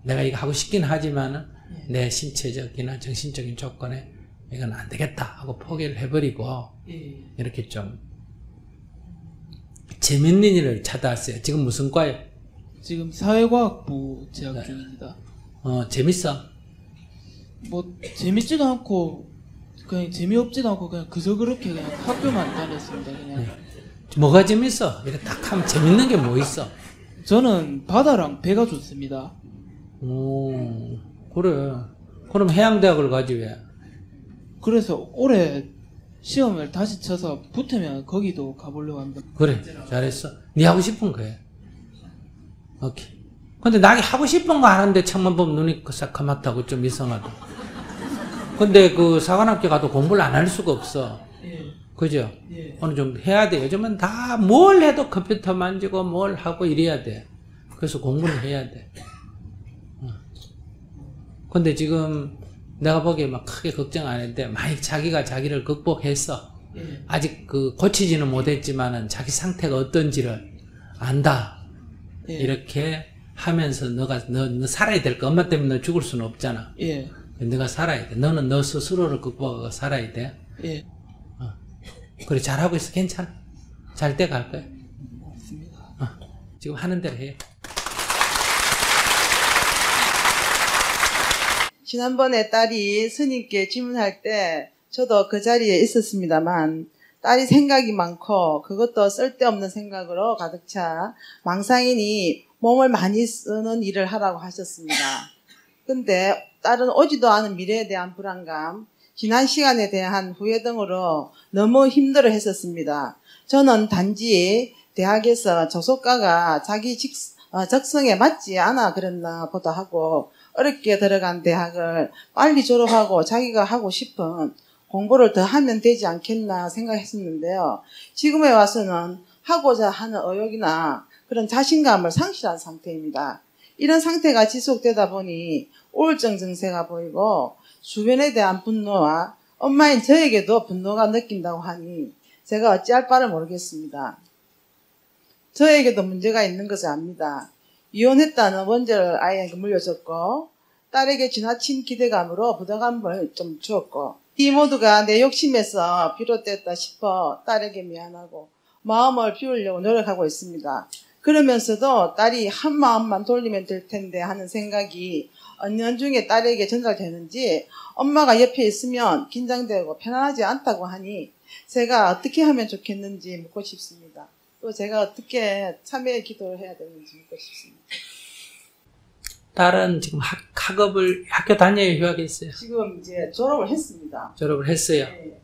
Speaker 1: 내가 이거 하고 싶긴 하지만은 내 신체적이나 정신적인 조건에 이건 안 되겠다 하고 포기를 해버리고
Speaker 4: 예.
Speaker 1: 이렇게 좀 재밌는 일을 찾아왔어요. 지금 무슨 과예요?
Speaker 4: 지금 사회과학부 재학 중입니다.
Speaker 1: 재밌어?
Speaker 4: 뭐 재밌지도 않고 그냥 재미없지도 않고 그냥 그저 그렇게 그냥 학교만 다녔습니다. 그냥.
Speaker 2: 뭐가 재밌어? 이렇게 딱 하면 재밌는 게 뭐 있어?
Speaker 4: 저는 바다랑 배가 좋습니다.
Speaker 2: 오, 그래. 그럼 해양대학을 가지 왜?
Speaker 4: 그래서 올해 시험을 다시 쳐서 붙으면 거기도 가보려고 합니다.
Speaker 2: 그래, 잘했어. 네 하고 싶은 거야. 오케이. 근데 나게 하고 싶은 거 하는데 책만 보면 눈이 새까맣다고 좀 이상하다. 근데 그 사관학교 가도 공부를 안 할 수가 없어. 그죠? 어느 정도 해야 돼. 요즘은 다 뭘 해도 컴퓨터 만지고 뭘 하고 이래야 돼. 그래서 공부를 해야 돼. 근데 지금 내가 보기에 막 크게 걱정 안 했는데 많이 자기가 자기를 극복했어. 아직 그 고치지는 못했지만은 자기 상태가 어떤지를 안다. 이렇게 하면서 너 살아야 될 거. 엄마 때문에 너 죽을 수는 없잖아. 너가 살아야 돼. 너는 너 스스로를 극복하고 살아야 돼. 그래, 잘하고 있어. 괜찮아. 잘 때 갈 거야.
Speaker 4: 맞습니다.
Speaker 2: 지금 하는 대로 해.
Speaker 5: 지난번에 딸이 스님께 질문할 때 저도 그 자리에 있었습니다만 딸이 생각이 많고 그것도 쓸데없는 생각으로 가득 차 망상이니 몸을 많이 쓰는 일을 하라고 하셨습니다. 근데 딸은 오지도 않은 미래에 대한 불안감, 지난 시간에 대한 후회 등으로 너무 힘들어 했었습니다. 저는 단지 대학에서 조속과가 자기 적성에 맞지 않아 그랬나 보다 하고 어렵게 들어간 대학을 빨리 졸업하고 자기가 하고 싶은 공부를 더 하면 되지 않겠나 생각했었는데요. 지금에 와서는 하고자 하는 의욕이나 그런 자신감을 상실한 상태입니다. 이런 상태가 지속되다 보니 우울증 증세가 보이고 주변에 대한 분노와 엄마인 저에게도 분노가 느낀다고 하니 제가 어찌할 바를 모르겠습니다. 저에게도 문제가 있는 것을 압니다. 이혼했다는 원죄를 아이에게 물려줬고 딸에게 지나친 기대감으로 부담감을 좀 주었고 이 모두가 내 욕심에서 비롯됐다 싶어 딸에게 미안하고 마음을 비우려고 노력하고 있습니다. 그러면서도 딸이 한 마음만 돌리면 될 텐데 하는 생각이 은연중에 딸에게 전달되는지 엄마가 옆에 있으면 긴장되고 편안하지 않다고 하니 제가 어떻게 하면 좋겠는지 묻고 싶습니다. 또 제가 어떻게 참회의 기도를 해야 되는지 묻고 싶습니다.
Speaker 2: 딸은 지금 학업을 학교 다녀야 휴학했어요.
Speaker 5: 지금 이제 졸업을 했습니다.
Speaker 2: 졸업을 했어요.
Speaker 5: 네.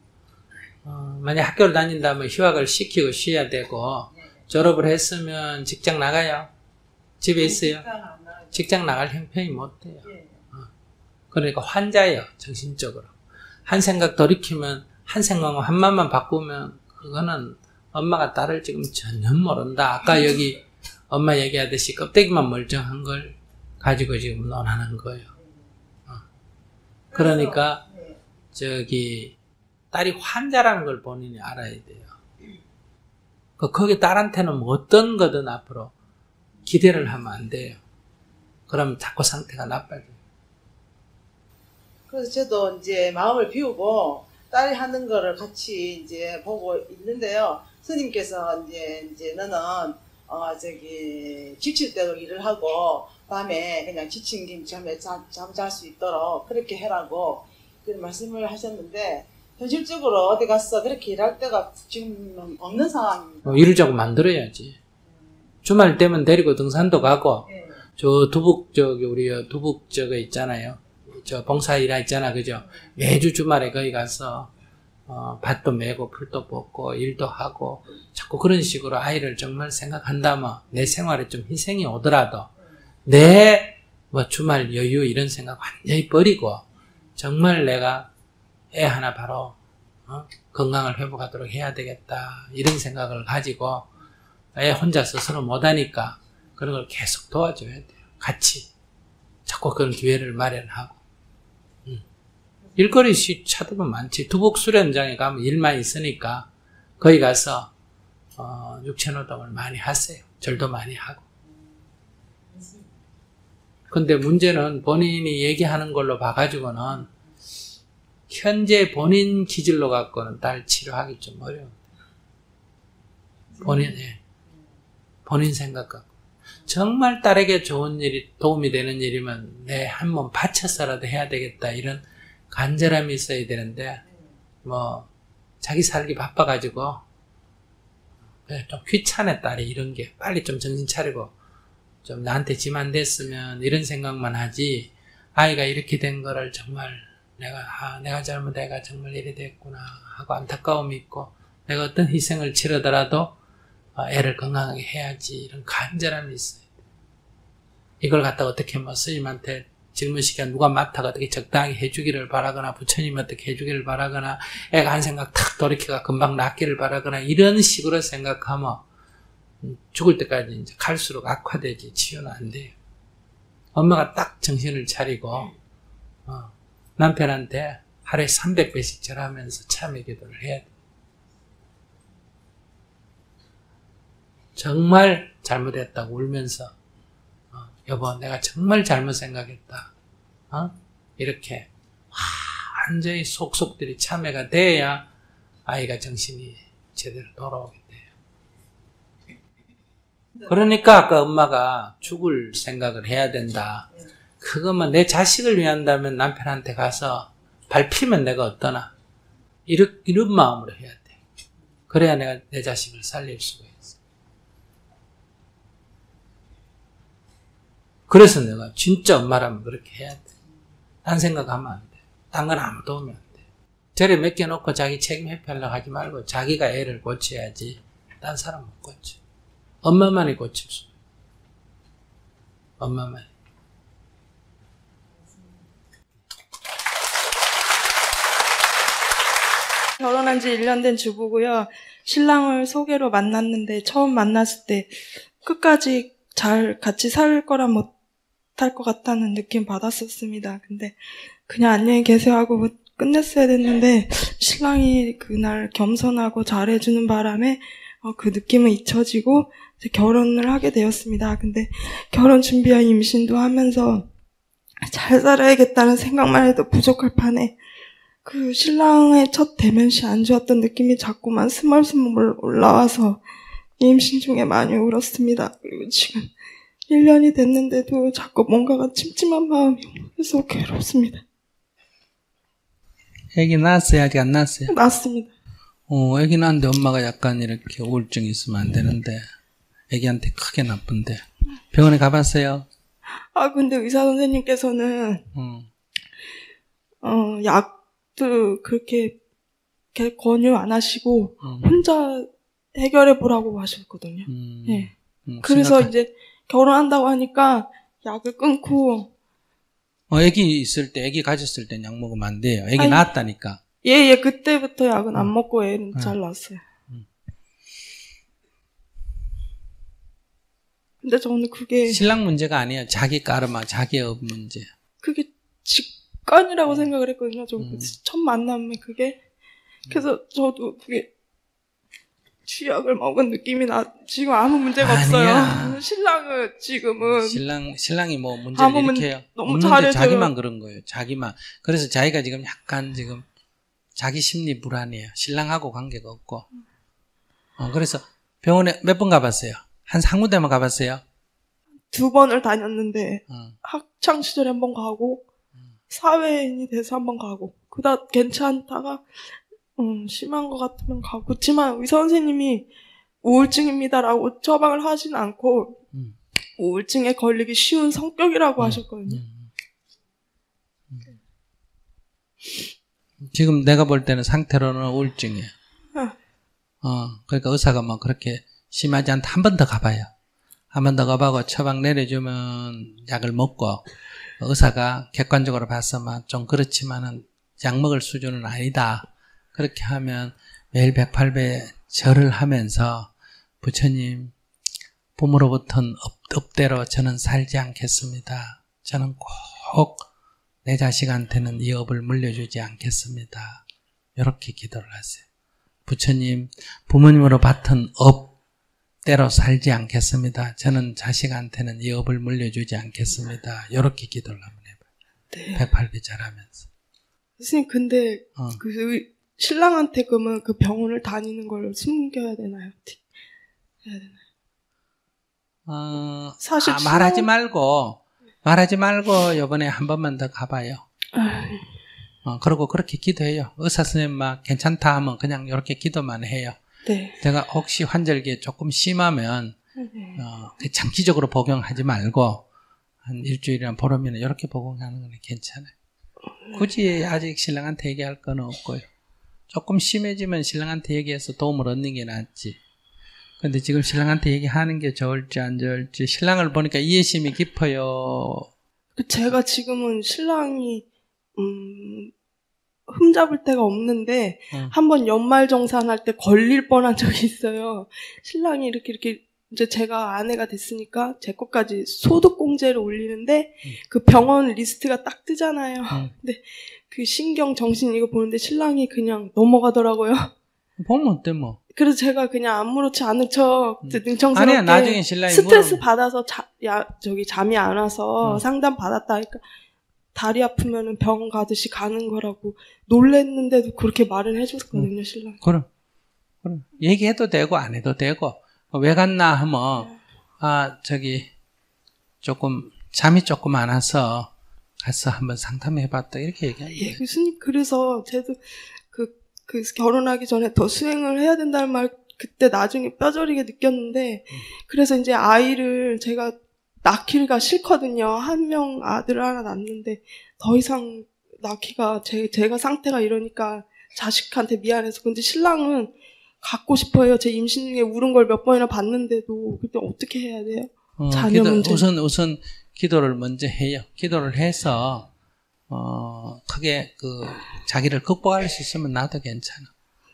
Speaker 2: 만약 학교를 다닌다면 휴학을 시키고 쉬어야 되고 졸업을 했으면 직장 나가요. 집에 있어요. 직장 나갈 형편이 못 돼요. 그러니까 환자예요. 정신적으로. 한 생각 돌이키면 한 생각만 한 마음만 바꾸면 그거는 엄마가 딸을 지금 전혀 모른다. 아까 여기 엄마 얘기하듯이 껍데기만 멀쩡한 걸 가지고 지금 논하는 거예요. 그러니까 저기 딸이 환자라는 걸 본인이 알아야 돼요. 거기 딸한테는 뭐 어떤 거든 앞으로 기대를 하면 안 돼요. 그럼 자꾸 상태가 나빠져요.
Speaker 5: 그래서 저도 이제 마음을 비우고 딸이 하는 거를 같이 이제 보고 있는데요. 스님께서 이제 너는 지칠 때도 일을 하고 밤에 그냥 지친 김 잠에 잠 잘 수 있도록 그렇게 해라고 그런 말씀을 하셨는데 현실적으로 어디 가서 그렇게 일할 때가 지금 없는 상황입니다.
Speaker 2: 일을 자꾸 만들어야지. 주말 되면 데리고 등산도 가고 저 우리 두북 저거 있잖아요. 저 봉사일화 있잖아, 그죠? 매주 주말에 거기 가서 밭도 메고 풀도 뽑고 일도 하고 자꾸 그런 식으로 아이를 정말 생각한다면 내 생활에 좀 희생이 오더라도 내 뭐 주말 여유 이런 생각 완전히 버리고 정말 내가 애 하나 바로 건강을 회복하도록 해야 되겠다 이런 생각을 가지고 애 혼자 스스로 못하니까 그런 걸 계속 도와줘야 돼요. 같이 자꾸 그런 기회를 마련하고 일거리 찾으면 많지. 두북 수련장에 가면 일만 있으니까 거기 가서 육체노동을 많이 하세요. 절도 많이 하고. 근데 문제는 본인이 얘기하는 걸로 봐가지고는 현재 본인 기질로 갖고는 딸 치료하기 좀 어려워요. 본인 생각 갖고. 정말 딸에게 좋은 일이 도움이 되는 일이면 내 한 몸 바쳐서라도 해야 되겠다 이런 간절함이 있어야 되는데 뭐 자기 살기 바빠가지고 그냥 좀 귀찮아 딸이 이런 게 빨리 좀 정신 차리고 좀 나한테 지만 됐으면 이런 생각만 하지 아이가 이렇게 된 거를 정말 내가 잘못해가 정말 이래 됐구나 하고 안타까움이 있고 내가 어떤 희생을 치르더라도 애를 건강하게 해야지 이런 간절함이 있어요. 이걸 갖다 어떻게 뭐 스님한테 질문 시간 누가 맡아가 어떻게 적당하게 해주기를 바라거나 부처님 어떻게 해주기를 바라거나 애가 한 생각 탁 돌이켜가 금방 낫기를 바라거나 이런 식으로 생각하면 죽을 때까지 이제 갈수록 악화되지 치유는 안 돼요. 엄마가 딱 정신을 차리고 남편한테 하루에 300배씩 절하면서 참회 기도를 해야 돼. 정말 잘못했다고 울면서 여보 내가 정말 잘못 생각했다. 이렇게 완전히 속속들이 참회가 돼야 아이가 정신이 제대로 돌아오게 돼요. 그러니까 아까 엄마가 죽을 생각을 해야 된다. 그것만 내 자식을 위한다면 남편한테 가서 밟히면 내가 어떠나 이런 마음으로 해야 돼. 그래야 내가 내 자식을 살릴 수가 있어. 그래서 내가 진짜 엄마라면 그렇게 해야 돼. 딴 생각하면 안 돼. 딴 건 아무 도움이 안 돼. 저래 맡겨놓고 자기 책임 회피하려고 하지 말고 자기가 애를 고쳐야지 딴 사람 못 고쳐. 엄마만이 고칠 수 있어. 엄마만이.
Speaker 6: 결혼한 지 1년 된 주부고요. 신랑을 소개로 만났는데 처음 만났을 때 끝까지 잘 같이 살 거라 못할 것 같다는 느낌 받았었습니다. 근데 그냥 안녕히 계세요 하고 끝냈어야 됐는데 신랑이 그날 겸손하고 잘해주는 바람에 그 느낌은 잊혀지고 이제 결혼을 하게 되었습니다. 근데 결혼 준비와 임신도 하면서 잘 살아야겠다는 생각만 해도 부족할 판에 그 신랑의 첫 대면시 안 좋았던 느낌이 자꾸만 스멀스멀 올라와서 임신 중에 많이 울었습니다. 그리고 지금 1년이 됐는데도 자꾸 뭔가가 찜찜한 마음이 계속 괴롭습니다.
Speaker 1: 애기 낳았어요? 아직 안 낳았어요?
Speaker 6: 맞습니다.
Speaker 1: 애기 낳았는데 엄마가 약간 이렇게 우울증이 있으면 안 되는데 애기한테 크게 나쁜데 병원에 가봤어요?
Speaker 6: 근데 의사 선생님께서는 약도 그렇게 권유 안 하시고 혼자 해결해 보라고 하셨거든요. 네. 그래서 이제 결혼한다고 하니까 약을 끊고
Speaker 1: 애기 있을 때, 애기 가졌을 때 약 먹으면 안 돼요. 애기 낳았다니까.
Speaker 6: 예, 그때부터 약은 안 먹고 애는 잘 낳았어요. 근데 저는 그게
Speaker 1: 신랑 문제가 아니에요. 자기 까르마, 자기 업 문제.
Speaker 6: 그게 직관이라고 생각을 했거든요. 첫 만남에 그게. 그래서 저도 그게 쥐약을 먹은 느낌이 지금 아무 문제가 없어요. 신랑은 지금은
Speaker 1: 신랑이 뭐 문제를 일으켜요.
Speaker 6: 너무
Speaker 1: 없는데
Speaker 6: 잘해줘요.
Speaker 1: 자기만 그런 거예요. 자기만. 그래서 자기가 지금 약간 지금 자기 심리 불안해요. 신랑하고 관계가 없고. 그래서 병원에 몇 번 가봤어요? 한 상무대만 가봤어요?
Speaker 6: 2번을 다녔는데 학창 시절에 한 번 가고 사회인이 돼서 한 번 가고 그다음 괜찮다가 심한 것 같으면 가고 그렇지만 의사 선생님이 우울증입니다라고 처방을 하진 않고 우울증에 걸리기 쉬운 성격이라고 하셨거든요.
Speaker 1: 지금 내가 볼 때는 상태로는 우울증이에요. 그러니까 의사가 뭐 그렇게 심하지 않다 한 번 더 가봐요. 한 번 더 가봐고 처방 내려주면 약을 먹고 의사가 객관적으로 봐서만 좀 그렇지만은 약 먹을 수준은 아니다. 그렇게 하면 매일 108배 절을 하면서 부처님 부모로부터는 업대로 저는 살지 않겠습니다. 저는 꼭 내 자식한테는 이 업을 물려주지 않겠습니다. 이렇게 기도를 하세요. 부처님 부모님으로 받은 업대로 살지 않겠습니다. 저는 자식한테는 이 업을 물려주지 않겠습니다. 이렇게 기도를 한번 해봐요. 네. 108배 절하면서.
Speaker 6: 선생님 근데 그 신랑한테 그러면 그 병원을 다니는 걸 숨겨야 되나요? 해야 되나요? 사실
Speaker 1: 말하지 말고 요번에 한 번만 더 가봐요. 그리고 그렇게 기도해요. 의사 선생님 막 괜찮다 하면 그냥 이렇게 기도만 해요.
Speaker 6: 네.
Speaker 1: 내가 혹시 환절기에 조금 심하면 장기적으로 복용하지 말고 한 일주일이나 보름이나 이렇게 복용하는 건 괜찮아요. 굳이 아직 신랑한테 얘기할 건 없고요. 조금 심해지면 신랑한테 얘기해서 도움을 얻는 게 낫지. 근데 지금 신랑한테 얘기하는 게 좋을지 안 좋을지 신랑을 보니까 이해심이 깊어요.
Speaker 6: 제가 지금은 신랑이 흠잡을 데가 없는데 한번 연말정산할 때 걸릴 뻔한 적이 있어요. 신랑이 이렇게 이제 제가 아내가 됐으니까 제 것까지 소득공제를 올리는데 그 병원 리스트가 딱 뜨잖아요. 근데 그 신경 정신 이거 보는데 신랑이 그냥 넘어가더라고요.
Speaker 1: 보면 어때 뭐.
Speaker 6: 그래서 제가 그냥 아무렇지 않은 척 능청스럽게
Speaker 1: 아니야, 나중에 신랑이
Speaker 6: 스트레스 받아서 잠이 안 와서 상담 받았다 하니까 다리 아프면은 병원 가듯이 가는 거라고 놀랬는데도 그렇게 말을 해줬거든요, 신랑.
Speaker 1: 그럼 얘기해도 되고 안 해도 되고 왜 갔나 하면 조금 잠이 조금 안 와서 가서 한번 상담해봤다 이렇게 얘기하는 거예요.
Speaker 6: 예, 교수님 그래서 저도 그 결혼하기 전에 더 수행을 해야 된다는 말 그때 나중에 뼈저리게 느꼈는데 그래서 이제 아이를 제가 낳기가 싫거든요. 한 명 아들을 하나 낳는데 더 이상 낳기가 제가 상태가 이러니까 자식한테 미안해서. 근데 신랑은 갖고 싶어요. 제 임신 중에 울은 걸 몇 번이나 봤는데도. 그때 어떻게 해야 돼요? 자녀 문제.
Speaker 1: 우선 기도를 먼저 해요. 기도를 해서 크게 자기를 극복할 수 있으면 나도 괜찮아.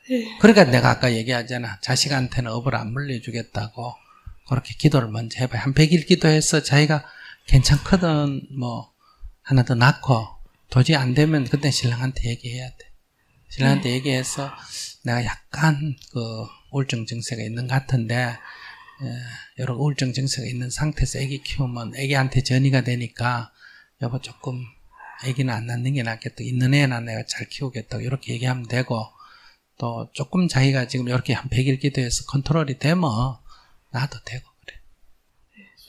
Speaker 6: 네.
Speaker 1: 그러니까 내가 아까 얘기하잖아. 자식한테는 업을 안 물려주겠다고. 그렇게 기도를 먼저 해봐요. 한 100일 기도해서 자기가 괜찮거든 하나 더 낳고 도저히 안 되면 그때 신랑한테 얘기해야 돼. 신랑한테 얘기해서 내가 약간 우울증 증세가 있는 것 같은데 여러 우울증 증세가 있는 상태에서 아기 키우면 아기한테 전이가 되니까 여보 조금 아기는 안 낳는 게 낫겠다. 있는 애나 내가 잘 키우겠다고 이렇게 얘기하면 되고 또 조금 자기가 지금 이렇게 한 100일 기도해서 컨트롤이 되면 나도 되고 그래.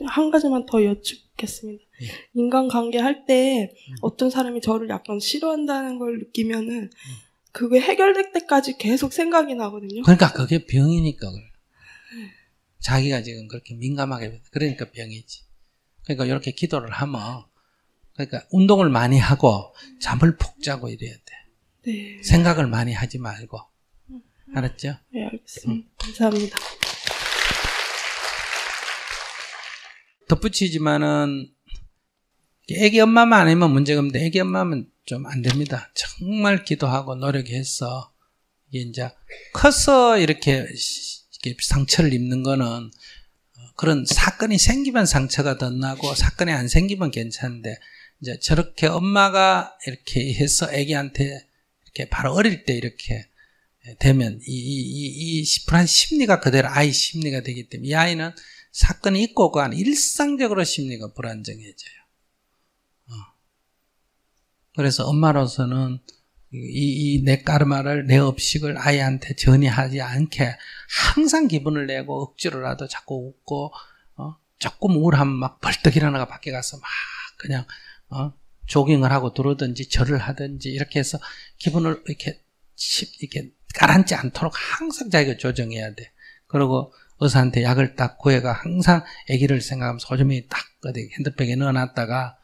Speaker 6: 한 가지만 더 여쭙겠습니다.
Speaker 1: 예.
Speaker 6: 인간관계 할 때 어떤 사람이 저를 약간 싫어한다는 걸 느끼면은 그게 해결될 때까지 계속 생각이 나거든요.
Speaker 1: 그러니까 그게 병이니까 그래. 자기가 지금 그렇게 민감하게 그러니까 병이지. 그러니까 이렇게 기도를 하면 그러니까 운동을 많이 하고 잠을 푹 자고 이래야 돼.
Speaker 6: 네.
Speaker 1: 생각을 많이 하지 말고. 알았죠?
Speaker 6: 네, 알겠습니다. 감사합니다.
Speaker 1: 덧붙이지만은 애기 엄마만 아니면 문제가 없는데 애기 엄마면 좀 안 됩니다. 정말 기도하고 노력해서 이게 이제 커서 이렇게 상처를 입는 거는 그런 사건이 생기면 상처가 더 나고 사건이 안 생기면 괜찮은데 이제 저렇게 엄마가 이렇게 해서 애기한테 이렇게 바로 어릴 때 이렇게 되면 이 불안 심리가 그대로 아이 심리가 되기 때문에 이 아이는 사건이 있고 간 일상적으로 심리가 불안정해져요. 그래서 엄마로서는 내 까르마를, 내 업식을 아이한테 전이하지 않게 항상 기분을 내고 억지로라도 자꾸 웃고, 조금 우울하면 막 벌떡 일어나가 밖에 가서 막 그냥, 조깅을 하고 들어오든지 절을 하든지 이렇게 해서 기분을 이렇게 가라앉지 않도록 항상 자기가 조정해야 돼. 그리고 의사한테 약을 딱 구해가 항상 아기를 생각하면서 소중히 딱 어디 핸드백에 넣어놨다가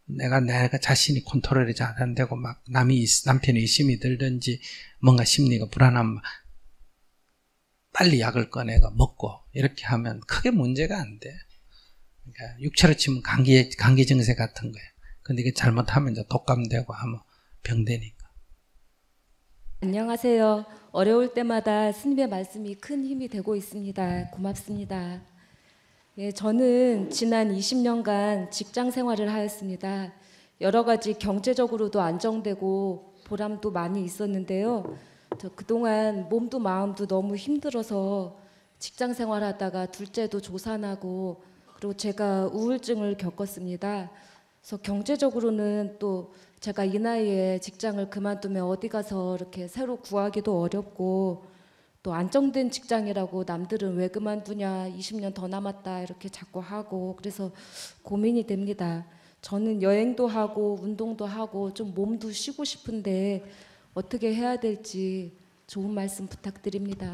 Speaker 1: 내가 자신이 컨트롤이 잘 안 되고 막 남편이 의심이 들든지 뭔가 심리가 불안하면 빨리 약을 꺼내가 먹고 이렇게 하면 크게 문제가 안 돼. 그러니까 육체로 치면 감기 증세 같은 거예요. 근데 이게 잘못하면 이제 독감되고 하면 병되니까.
Speaker 7: 안녕하세요. 어려울 때마다 스님의 말씀이 큰 힘이 되고 있습니다. 고맙습니다. 예, 저는 지난 20년간 직장 생활을 하였습니다. 여러 가지 경제적으로도 안정되고 보람도 많이 있었는데요. 저 그동안 몸도 마음도 너무 힘들어서 직장 생활하다가 둘째도 조산하고 그리고 제가 우울증을 겪었습니다. 그래서 경제적으로는 또 제가 이 나이에 직장을 그만두면 어디 가서 이렇게 새로 구하기도 어렵고 또 안정된 직장이라고 남들은 왜 그만두냐 20년 더 남았다 이렇게 자꾸 하고 그래서 고민이 됩니다. 저는 여행도 하고 운동도 하고 좀 몸도 쉬고 싶은데 어떻게 해야 될지 좋은 말씀 부탁드립니다.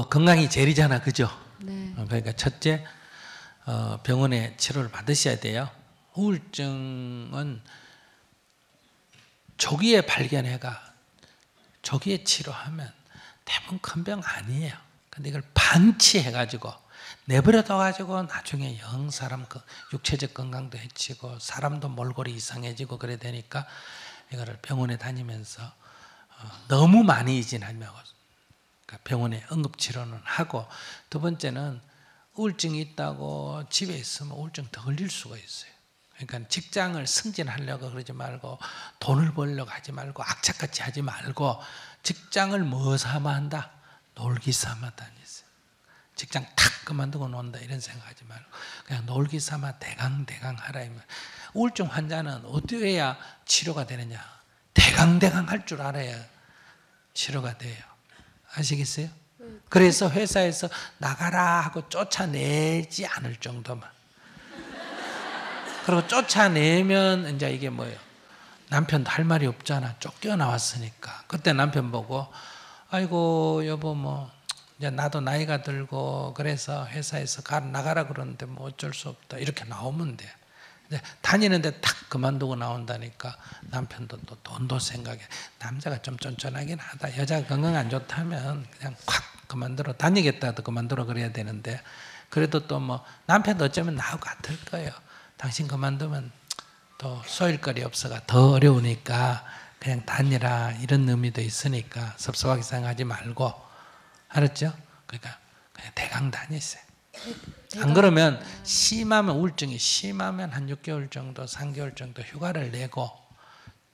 Speaker 1: 건강이 제일이잖아, 그죠?
Speaker 7: 네.
Speaker 1: 그러니까 첫째, 병원에 치료를 받으셔야 돼요. 우울증은 조기에 발견해가 조기에 치료하면 대부분 큰 병 아니에요. 근데 이걸 방치해가지고 내버려둬가지고 나중에 영 사람 육체적 건강도 해치고 사람도 몰골이 이상해지고 그래 되니까 이거를 병원에 다니면서 너무 많이 이진하면 그러니까 병원에 응급치료는 하고, 두 번째는 우울증이 있다고 집에 있으면 우울증 더 걸릴 수가 있어요. 그러니까 직장을 승진하려고 그러지 말고 돈을 벌려고 하지 말고 악착같이 하지 말고 직장을 뭐 삼아 한다? 놀기 삼아 다니세요. 직장 탁 그만두고 논다 이런 생각하지 말고 그냥 놀기 삼아 대강 하라 이 말. 우울증 환자는 어떻게 해야 치료가 되느냐? 대강 할 줄 알아야 치료가 돼요. 아시겠어요? 그래서 회사에서 나가라 하고 쫓아내지 않을 정도만. 그리고 쫓아내면 이제 이게 뭐예요? 남편도 할 말이 없잖아. 쫓겨나왔으니까. 그때 남편 보고 아이고 여보 뭐 이제 나도 나이가 들고 그래서 회사에서 나가라 그러는데 뭐 어쩔 수 없다. 이렇게 나오면 돼. 다니는데 탁 그만두고 나온다니까 남편도 또 돈도 생각해. 남자가 좀 쫀쫀하긴 하다. 여자가 건강 안 좋다면 그냥 콱 그만두러 다니겠다도 그만두러 그래야 되는데, 그래도 또 뭐 남편도 어쩌면 나하고 같을 거예요. 당신 그만두면 또 소일거리 없어가 더 어려우니까 그냥 다니라 이런 의미도 있으니까 섭섭하게 생각하지 말고, 알았죠? 그러니까 그냥 대강 다니세요. 안 그러면 심하면 우울증이 심하면 한 6개월 정도 3개월 정도 휴가를 내고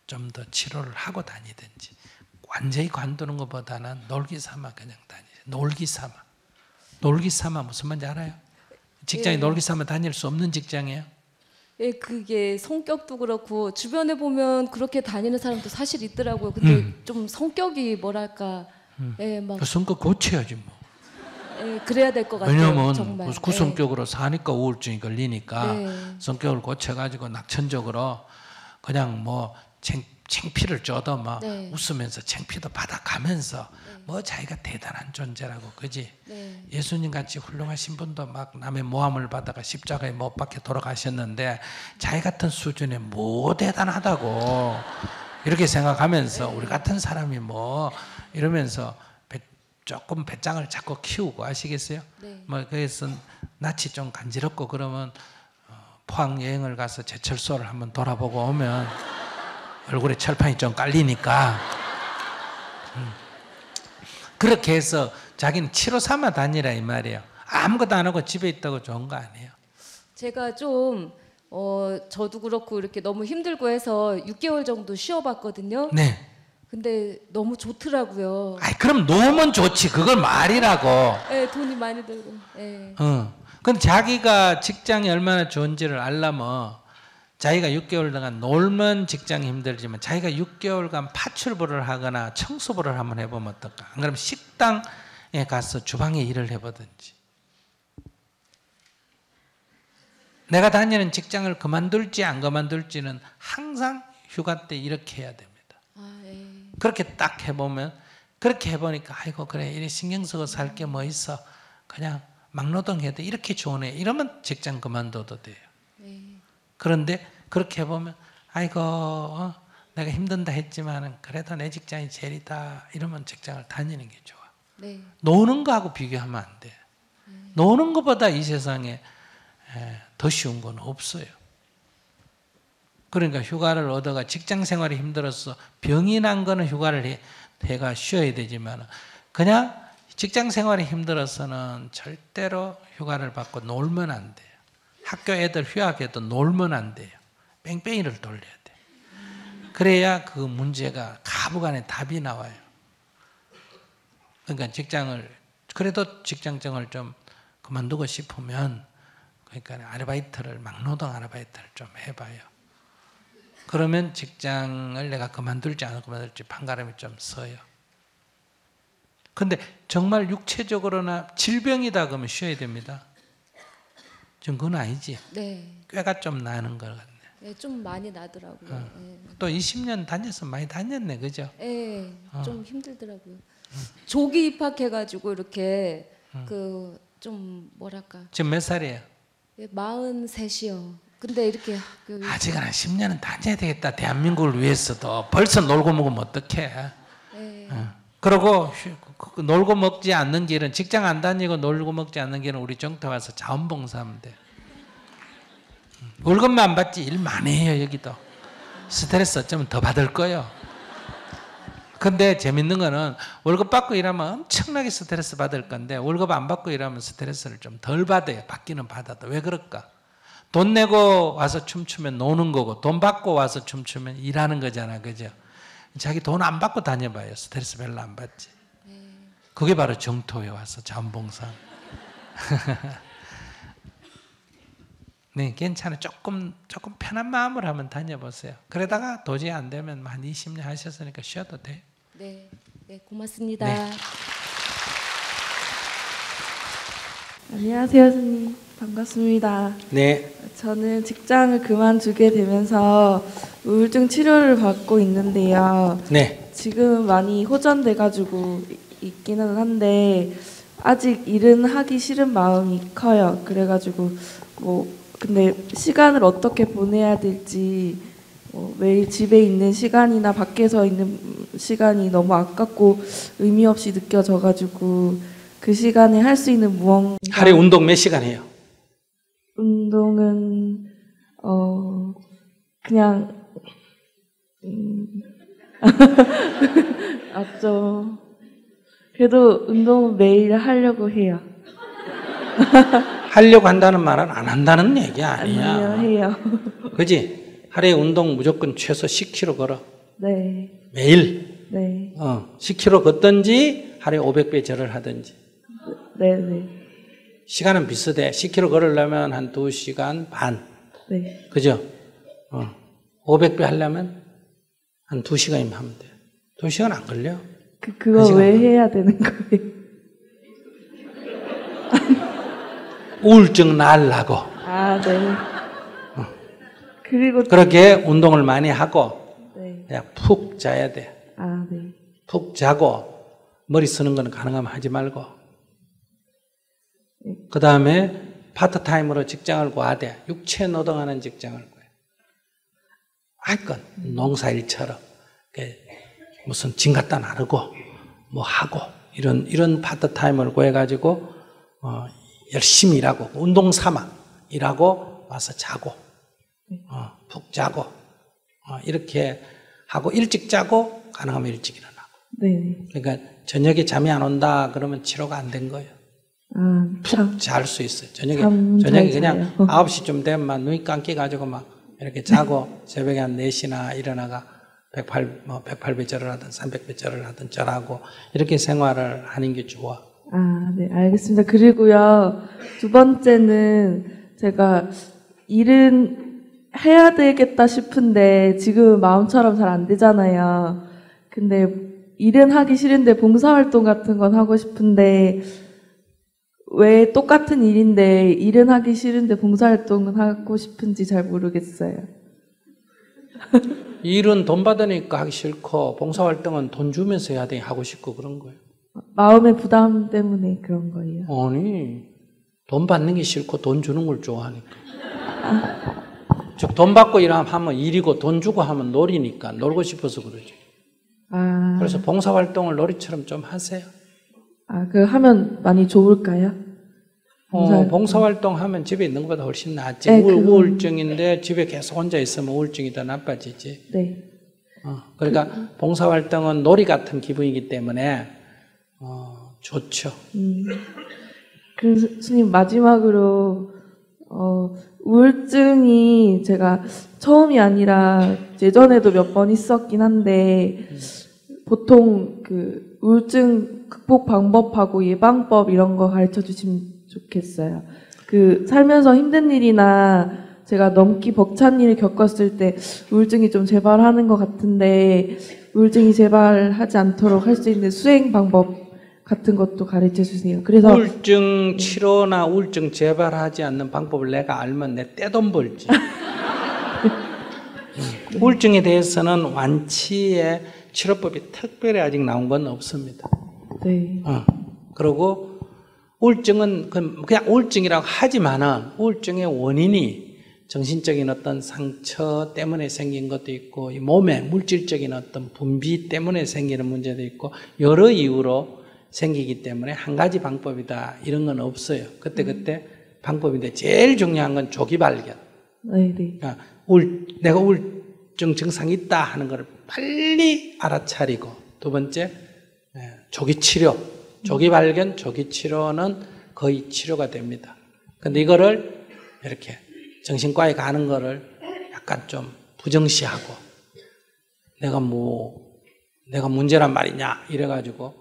Speaker 1: 좀 더 치료를 하고 다니든지, 완전히 관두는 것보다는 놀기 삼아 그냥 다니세요. 놀기 삼아 무슨 말인지 알아요? 직장이 놀기 삼아 다닐 수 없는 직장이에요.
Speaker 7: 예, 그게 성격도 그렇고 주변에 보면 그렇게 다니는 사람도 사실 있더라고요. 근데 좀 성격이 뭐랄까, 예, 막
Speaker 1: 그 성격 고쳐야지 뭐.
Speaker 7: 예, 그래야 될 것 같아요.
Speaker 1: 왜냐면
Speaker 7: 정말.
Speaker 1: 그 성격으로 사니까 우울증이 걸리니까
Speaker 7: 네.
Speaker 1: 성격을 고쳐가지고 낙천적으로 그냥 뭐 창피를 쪄도 막
Speaker 7: 네.
Speaker 1: 웃으면서 창피도 받아가면서 뭐 자기가 대단한 존재라고, 그지?
Speaker 7: 네.
Speaker 1: 예수님 같이 훌륭하신 분도 막 남의 모함을 받다가 십자가에 못 박혀 돌아가셨는데 자기 같은 수준에 뭐 대단하다고 이렇게 생각하면서 우리 같은 사람이 뭐 이러면서 조금 배짱을 자꾸 키우고, 아시겠어요?
Speaker 7: 네.
Speaker 1: 뭐 그래서 낯이 좀 간지럽고 그러면 포항 여행을 가서 제철소를 한번 돌아보고 오면 얼굴에 철판이 좀 깔리니까 그렇게 해서 자기는 치료 삼아 다니라 이 말이에요. 아무것도 안 하고 집에 있다고 좋은 거 아니에요.
Speaker 7: 제가 좀 저도 그렇고 이렇게 너무 힘들고 해서 6개월 정도 쉬어봤거든요.
Speaker 1: 네.
Speaker 7: 근데 너무 좋더라고요.
Speaker 1: 아이 그럼 놓으면 좋지. 그걸 말이라고.
Speaker 7: 예, 돈이 많이 들고. 예.
Speaker 1: 근데 자기가 직장이 얼마나 좋은지를 알려면 자기가 6개월 동안 놀면 직장이 힘들지만 자기가 6개월간 파출부를 하거나 청소부를 한번 해보면 어떨까? 안 그러면 식당에 가서 주방에 일을 해보든지. 내가 다니는 직장을 그만둘지 안 그만둘지는 항상 휴가 때 이렇게 해야 됩니다.
Speaker 7: 아, 예.
Speaker 1: 그렇게 딱 해보면, 그렇게 해보니까 아이고 그래 이래 신경 쓰고 살 게 뭐 있어, 그냥 막노동해도 이렇게 좋으네 이러면 직장 그만둬도 돼요.
Speaker 7: 네.
Speaker 1: 그런데 그렇게 해보면 아이고 내가 힘든다 했지만 그래도 내 직장이 제일이다 이러면 직장을 다니는 게 좋아.
Speaker 7: 네.
Speaker 1: 노는 거하고 비교하면 안 돼. 노는 것보다 이 세상에 더 쉬운 건 없어요. 그러니까 휴가를 얻어가 직장 생활이 힘들어서 병이 난 거는 휴가를 해가 쉬어야 되지만 그냥 직장 생활이 힘들어서는 절대로 휴가를 받고 놀면 안 돼요. 학교 애들 휴학해도 놀면 안 돼요. 뺑뺑이를 돌려야 돼. 그래야 그 문제가 가부간에 답이 나와요. 그러니까 그래도 직장생활을 좀 그만두고 싶으면 그러니까 아르바이트를 막노동 아르바이트를 좀 해봐요. 그러면 직장을 내가 그만둘지 안 그만둘지 판가름이 좀 서요. 근데 정말 육체적으로나 질병이다 그러면 쉬어야 됩니다. 지금 그건 아니지.
Speaker 7: 네.
Speaker 1: 꾀가 좀 나는 것 같네.
Speaker 7: 예, 좀 많이 나더라고요. 예.
Speaker 1: 또 20년 다녀서 많이 다녔네, 그죠?
Speaker 7: 예, 좀 힘들더라고요. 조기 입학해가지고 이렇게 그 좀 뭐랄까
Speaker 1: 지금 몇 살이에요?
Speaker 7: 예, 43이요. 근데 이렇게
Speaker 1: 아직은 한 10년은 다녀야 되겠다. 대한민국을 위해서도. 벌써 놀고 먹으면 어떡해.
Speaker 7: 예,
Speaker 1: 그리고 놀고 먹지 않는 길은, 직장 안 다니고 놀고 먹지 않는 길은 우리 정토 와서 자원봉사하면 돼. 월급만 안 받지 일 많이 해요. 여기도 스트레스 어쩌면 더 받을 거예요. 근데 재밌는 거는 월급 받고 일하면 엄청나게 스트레스 받을 건데, 월급 안 받고 일하면 스트레스를 좀 덜 받아요. 받기는 받아도. 왜 그럴까? 돈 내고 와서 춤추면 노는 거고, 돈 받고 와서 춤추면 일하는 거잖아, 그죠? 자기 돈 안 받고 다녀봐요. 스트레스 별로 안 받지. 그게 바로 정토에 와서 자원봉사. 네, 괜찮아요. 조금 편한 마음으로 한번 다녀보세요. 그러다가 도저히 안 되면 한 20년 하셨으니까 쉬어도 돼요.
Speaker 7: 네, 네, 고맙습니다.
Speaker 1: 네.
Speaker 8: 안녕하세요, 스님. 반갑습니다.
Speaker 1: 네.
Speaker 8: 저는 직장을 그만두게 되면서 우울증 치료를 받고 있는데요.
Speaker 1: 네.
Speaker 8: 지금 많이 호전돼가지고 있기는 한데 아직 일은 하기 싫은 마음이 커요. 그래가지고 근데 시간을 어떻게 보내야 될지 매일 집에 있는 시간이나 밖에서 있는 시간이 너무 아깝고 의미 없이 느껴져가지고 그 시간에 할 수 있는 무언가.
Speaker 1: 하루에 운동 몇 시간 해요?
Speaker 8: 운동은 그냥 맞죠. 그래도 운동은 매일 하려고 해요.
Speaker 1: 하려고 한다는 말은 안 한다는 얘기 아니야.
Speaker 8: 아니요, 해요.
Speaker 1: 그지? 하루에 운동 무조건 최소 10km 걸어.
Speaker 8: 네.
Speaker 1: 매일.
Speaker 8: 네.
Speaker 1: 10km 걷든지 하루에 500배 절을 하든지.
Speaker 8: 네, 네.
Speaker 1: 시간은 비슷해. 10km 걸으려면 한 2시간 반.
Speaker 8: 네.
Speaker 1: 그죠? 500배 하려면 한 2시간이면 하면 돼요. 2시간 안 걸려.
Speaker 8: 그거 왜 해야 되는 거예요?
Speaker 1: 우울증 나으려고.
Speaker 8: 아, 네. 그리고
Speaker 1: 그렇게 운동을 많이 하고
Speaker 8: 네.
Speaker 1: 그냥 푹 자야 돼.
Speaker 8: 아, 네.
Speaker 1: 푹 자고 머리 쓰는 거는 가능하면 하지 말고. 그 다음에 파트타임으로 직장을 구해야 돼. 육체 노동하는 직장을 구해. 하여건 농사일처럼 무슨 짐 갖다 나르고 뭐 하고 이런 파트타임을 구해가지고 열심히 일하고 운동 삼아 일하고 와서 자고 푹 자고 이렇게 하고 일찍 자고 가능하면 일찍 일어나고.
Speaker 8: 네.
Speaker 1: 그러니까 저녁에 잠이 안 온다 그러면 치료가 안 된 거예요.
Speaker 8: 아,
Speaker 1: 푹 잘 수 있어요. 저녁에
Speaker 8: 잘
Speaker 1: 그냥
Speaker 8: 자요.
Speaker 1: 9시쯤 되면 눈이 감기 가지고 막 이렇게 자고 새벽에 한 4시나 일어나가 108배 절을 하든 300배 절을 하든 절하고 이렇게 생활을 하는 게 좋아.
Speaker 8: 아, 네, 알겠습니다. 그리고요, 두 번째는 제가 일은 해야 되겠다 싶은데 지금 마음처럼 잘 안 되잖아요. 근데 일은 하기 싫은데 봉사활동 같은 건 하고 싶은데 왜 똑같은 일인데 일은 하기 싫은데 봉사활동은 하고 싶은지 잘 모르겠어요.
Speaker 1: 일은 돈 받으니까 하기 싫고 봉사활동은 돈 주면서 해야 돼 하고 싶고 그런 거예요.
Speaker 8: 마음의 부담 때문에 그런 거예요.
Speaker 1: 아니, 돈 받는 게 싫고 돈 주는 걸 좋아하니까. 즉 돈 받고 일하면 일이고 돈 주고 하면 놀이니까 놀고 싶어서 그러죠.
Speaker 8: 아,
Speaker 1: 그래서 봉사활동을 놀이처럼 좀 하세요.
Speaker 8: 아, 그 하면 많이 좋을까요?
Speaker 1: 봉사활동 하면 집에 있는 것보다 훨씬 낫지.
Speaker 8: 네,
Speaker 1: 우울증인데 집에 계속 혼자 있으면 우울증이 더 나빠지지.
Speaker 8: 네.
Speaker 1: 그러니까 봉사활동은 놀이 같은 기분이기 때문에 좋죠.
Speaker 8: 그래서 스님 마지막으로 우울증이 제가 처음이 아니라 예전에도 몇 번 있었긴 한데 보통 그 우울증 극복 방법하고 예방법 이런 거 가르쳐 주시면 좋겠어요. 그 살면서 힘든 일이나 제가 넘기 벅찬 일을 겪었을 때 우울증이 좀 재발하는 것 같은데 우울증이 재발하지 않도록 할 수 있는 수행 방법 같은 것도 가르쳐 주세요. 그래서
Speaker 1: 우울증 치료나 우울증 재발하지 않는 방법을 내가 알면 내 떼돈 벌지. 우울증에 대해서는 완치의 치료법이 특별히 아직 나온 건 없습니다.
Speaker 8: 네.
Speaker 1: 그리고 우울증은 그냥 우울증이라고 하지만은 우울증의 원인이 정신적인 어떤 상처 때문에 생긴 것도 있고 이 몸에 물질적인 어떤 분비 때문에 생기는 문제도 있고 여러 이유로 생기기 때문에 한 가지 방법이다 이런 건 없어요. 그때 방법인데 제일 중요한 건 조기 발견.
Speaker 8: 네, 네.
Speaker 1: 그러니까 내가 우울증 증상이 있다 하는 걸 빨리 알아차리고 두 번째 조기 치료. 조기 발견, 조기 치료는 거의 치료가 됩니다. 근데 이거를 이렇게 정신과에 가는 거를 약간 좀 부정시하고 내가 문제란 말이냐 이래가지고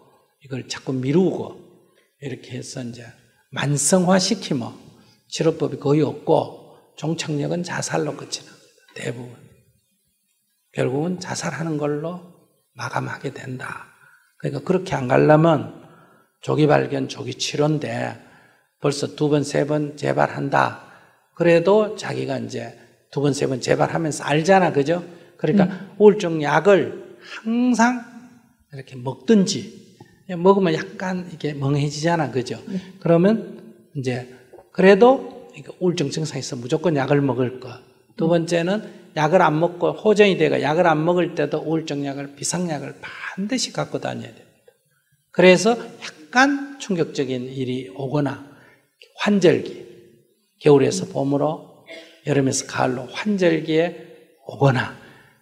Speaker 1: 이걸 자꾸 미루고 이렇게 해서 이제 만성화 시키면 치료법이 거의 없고 종착역은 자살로 끝이 납니다. 대부분. 결국은 자살하는 걸로 마감하게 된다. 그러니까 그렇게 안 가려면 조기 발견, 조기 치료인데 벌써 2번, 3번 재발한다. 그래도 자기가 이제 2번, 3번 재발하면서 알잖아. 그죠? 그러니까 우울증 약을 항상 이렇게 먹든지 먹으면 약간 이게 멍해지잖아. 그죠? 그러면 이제 그래도 우울증 증상이 있어 무조건 약을 먹을 것. 두 번째는 약을 안 먹고 호전이 되고 약을 안 먹을 때도 우울증 약을 비상약을 반드시 갖고 다녀야 됩니다. 그래서 약간 충격적인 일이 오거나 환절기, 겨울에서 봄으로 여름에서 가을로 환절기에 오거나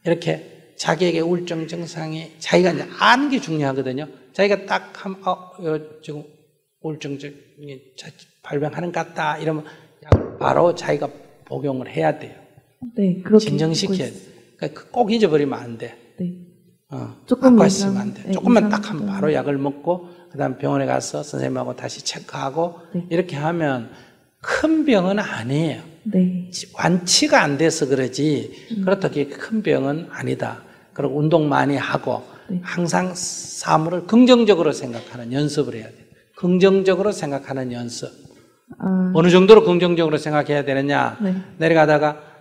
Speaker 1: 이렇게 자기에게 우울증 증상이 자기가 이제 아는 게 중요하거든요. 자기가 딱 지금 우울증이 발병하는 것 같다 이러면 약을 바로 자기가 복용을 해야 돼요.
Speaker 8: 네, 그렇게
Speaker 1: 진정시켜야 돼. 그러니까 꼭 잊어버리면 안 돼.
Speaker 8: 네.
Speaker 1: 조금 있으면 안 돼.
Speaker 8: 네,
Speaker 1: 조금만 딱 하면 바로 약을 먹고 그다음 병원에 가서 선생님하고 다시 체크하고
Speaker 8: 네.
Speaker 1: 이렇게 하면 큰 병은 아니에요.
Speaker 8: 네.
Speaker 1: 완치가 안 돼서 그러지 그렇다고 큰 병은 아니다. 그리고 운동 많이 하고
Speaker 8: 네.
Speaker 1: 항상 사물을 긍정적으로 생각하는 연습을 해야 돼요. 긍정적으로 생각하는 연습. 어느 정도로 긍정적으로 생각해야 되느냐.
Speaker 8: 네.
Speaker 1: 내려가다가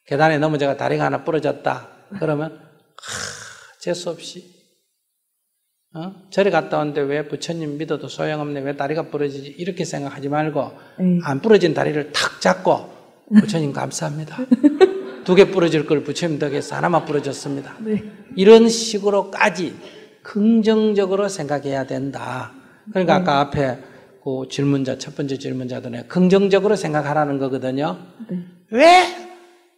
Speaker 1: 계단에 넘어져가 다리가 하나 부러졌다. 그러면 재수없이 절에 갔다 왔는데 왜 부처님 믿어도 소용없네. 왜 다리가 부러지지? 이렇게 생각하지 말고 안 부러진 다리를 탁 잡고 부처님 감사합니다. 2개 부러질 걸 부처님 덕에서 하나만 부러졌습니다.
Speaker 8: 네.
Speaker 1: 이런 식으로까지 긍정적으로 생각해야 된다. 그러니까 아까 앞에 그 질문자, 첫 번째 질문자도 내가 긍정적으로 생각하라는 거거든요.
Speaker 8: 네.
Speaker 1: 왜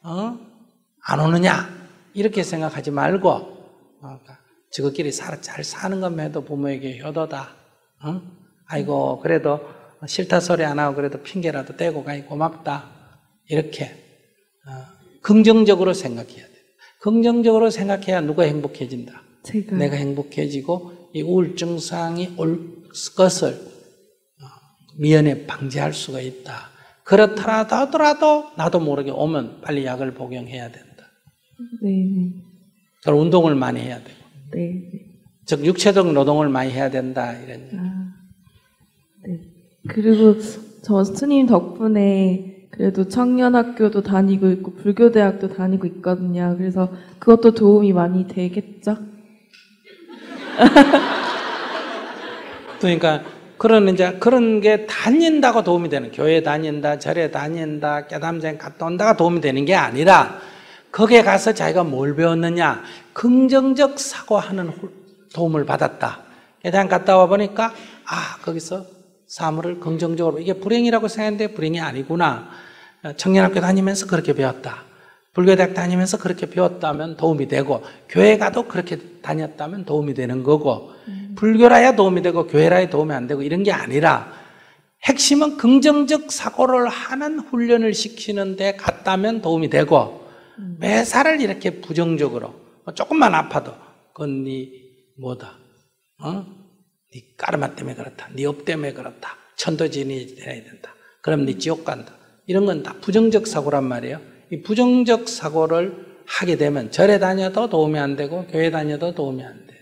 Speaker 1: 안 오느냐? 이렇게 생각하지 말고 저것끼리 잘 사는 것만 해도 부모에게 효도다. 아이고 그래도 싫다 소리 안 하고 그래도 핑계라도 대고 가니 고맙다. 이렇게 긍정적으로 생각해야 돼. 긍정적으로 생각해야 누가 행복해진다. 내가 행복해지고 이 우울증상이 올 것을 미연에 방지할 수가 있다. 그렇더라도 하더라도 나도 모르게 오면 빨리 약을 복용해야 된다.
Speaker 8: 네.
Speaker 1: 그리고 운동을 많이 해야 되고.
Speaker 8: 네.
Speaker 1: 즉 육체적 노동을 많이 해야 된다 이런 얘기.
Speaker 8: 네. 그리고 저 스님 덕분에 그래도 청년학교도 다니고 있고 불교대학도 다니고 있거든요. 그래서 그것도 도움이 많이 되겠죠?
Speaker 1: 그러니까 그런 게 다닌다고 도움이 되는, 교회 다닌다, 절에 다닌다, 깨달음장 갔다 온다가 도움이 되는 게 아니라 거기에 가서 자기가 뭘 배웠느냐, 긍정적 사고하는 도움을 받았다. 깨달음 갔다 와 보니까 거기서 사물을 긍정적으로, 이게 불행이라고 생각했는데 불행이 아니구나. 청년학교 다니면서 그렇게 배웠다. 불교대학 다니면서 그렇게 배웠다면 도움이 되고, 교회 가도 그렇게 다녔다면 도움이 되는 거고, 불교라야 도움이 되고 교회라야 도움이 안 되고 이런 게 아니라 핵심은 긍정적 사고를 하는 훈련을 시키는 데 갔다면 도움이 되고, 매사를 이렇게 부정적으로 조금만 아파도 그건 네 뭐다, 네 까르마 때문에 그렇다, 네 업 때문에 그렇다, 천도지인이 돼야 된다, 그럼 네 지옥 간다, 이런 건 다 부정적 사고란 말이에요. 이 부정적 사고를 하게 되면 절에 다녀도 도움이 안 되고 교회 다녀도 도움이 안 돼요.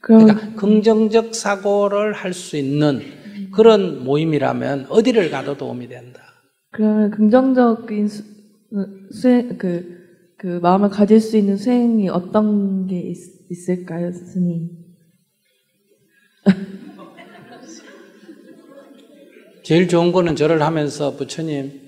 Speaker 1: 그러니까 긍정적 사고를 할 수 있는 그런 모임이라면 어디를 가도 도움이 된다.
Speaker 8: 그러면 긍정적인 그 마음을 가질 수 있는 수행이 어떤 게 있을까요, 스님?
Speaker 1: 제일 좋은 거는 절을 하면서 부처님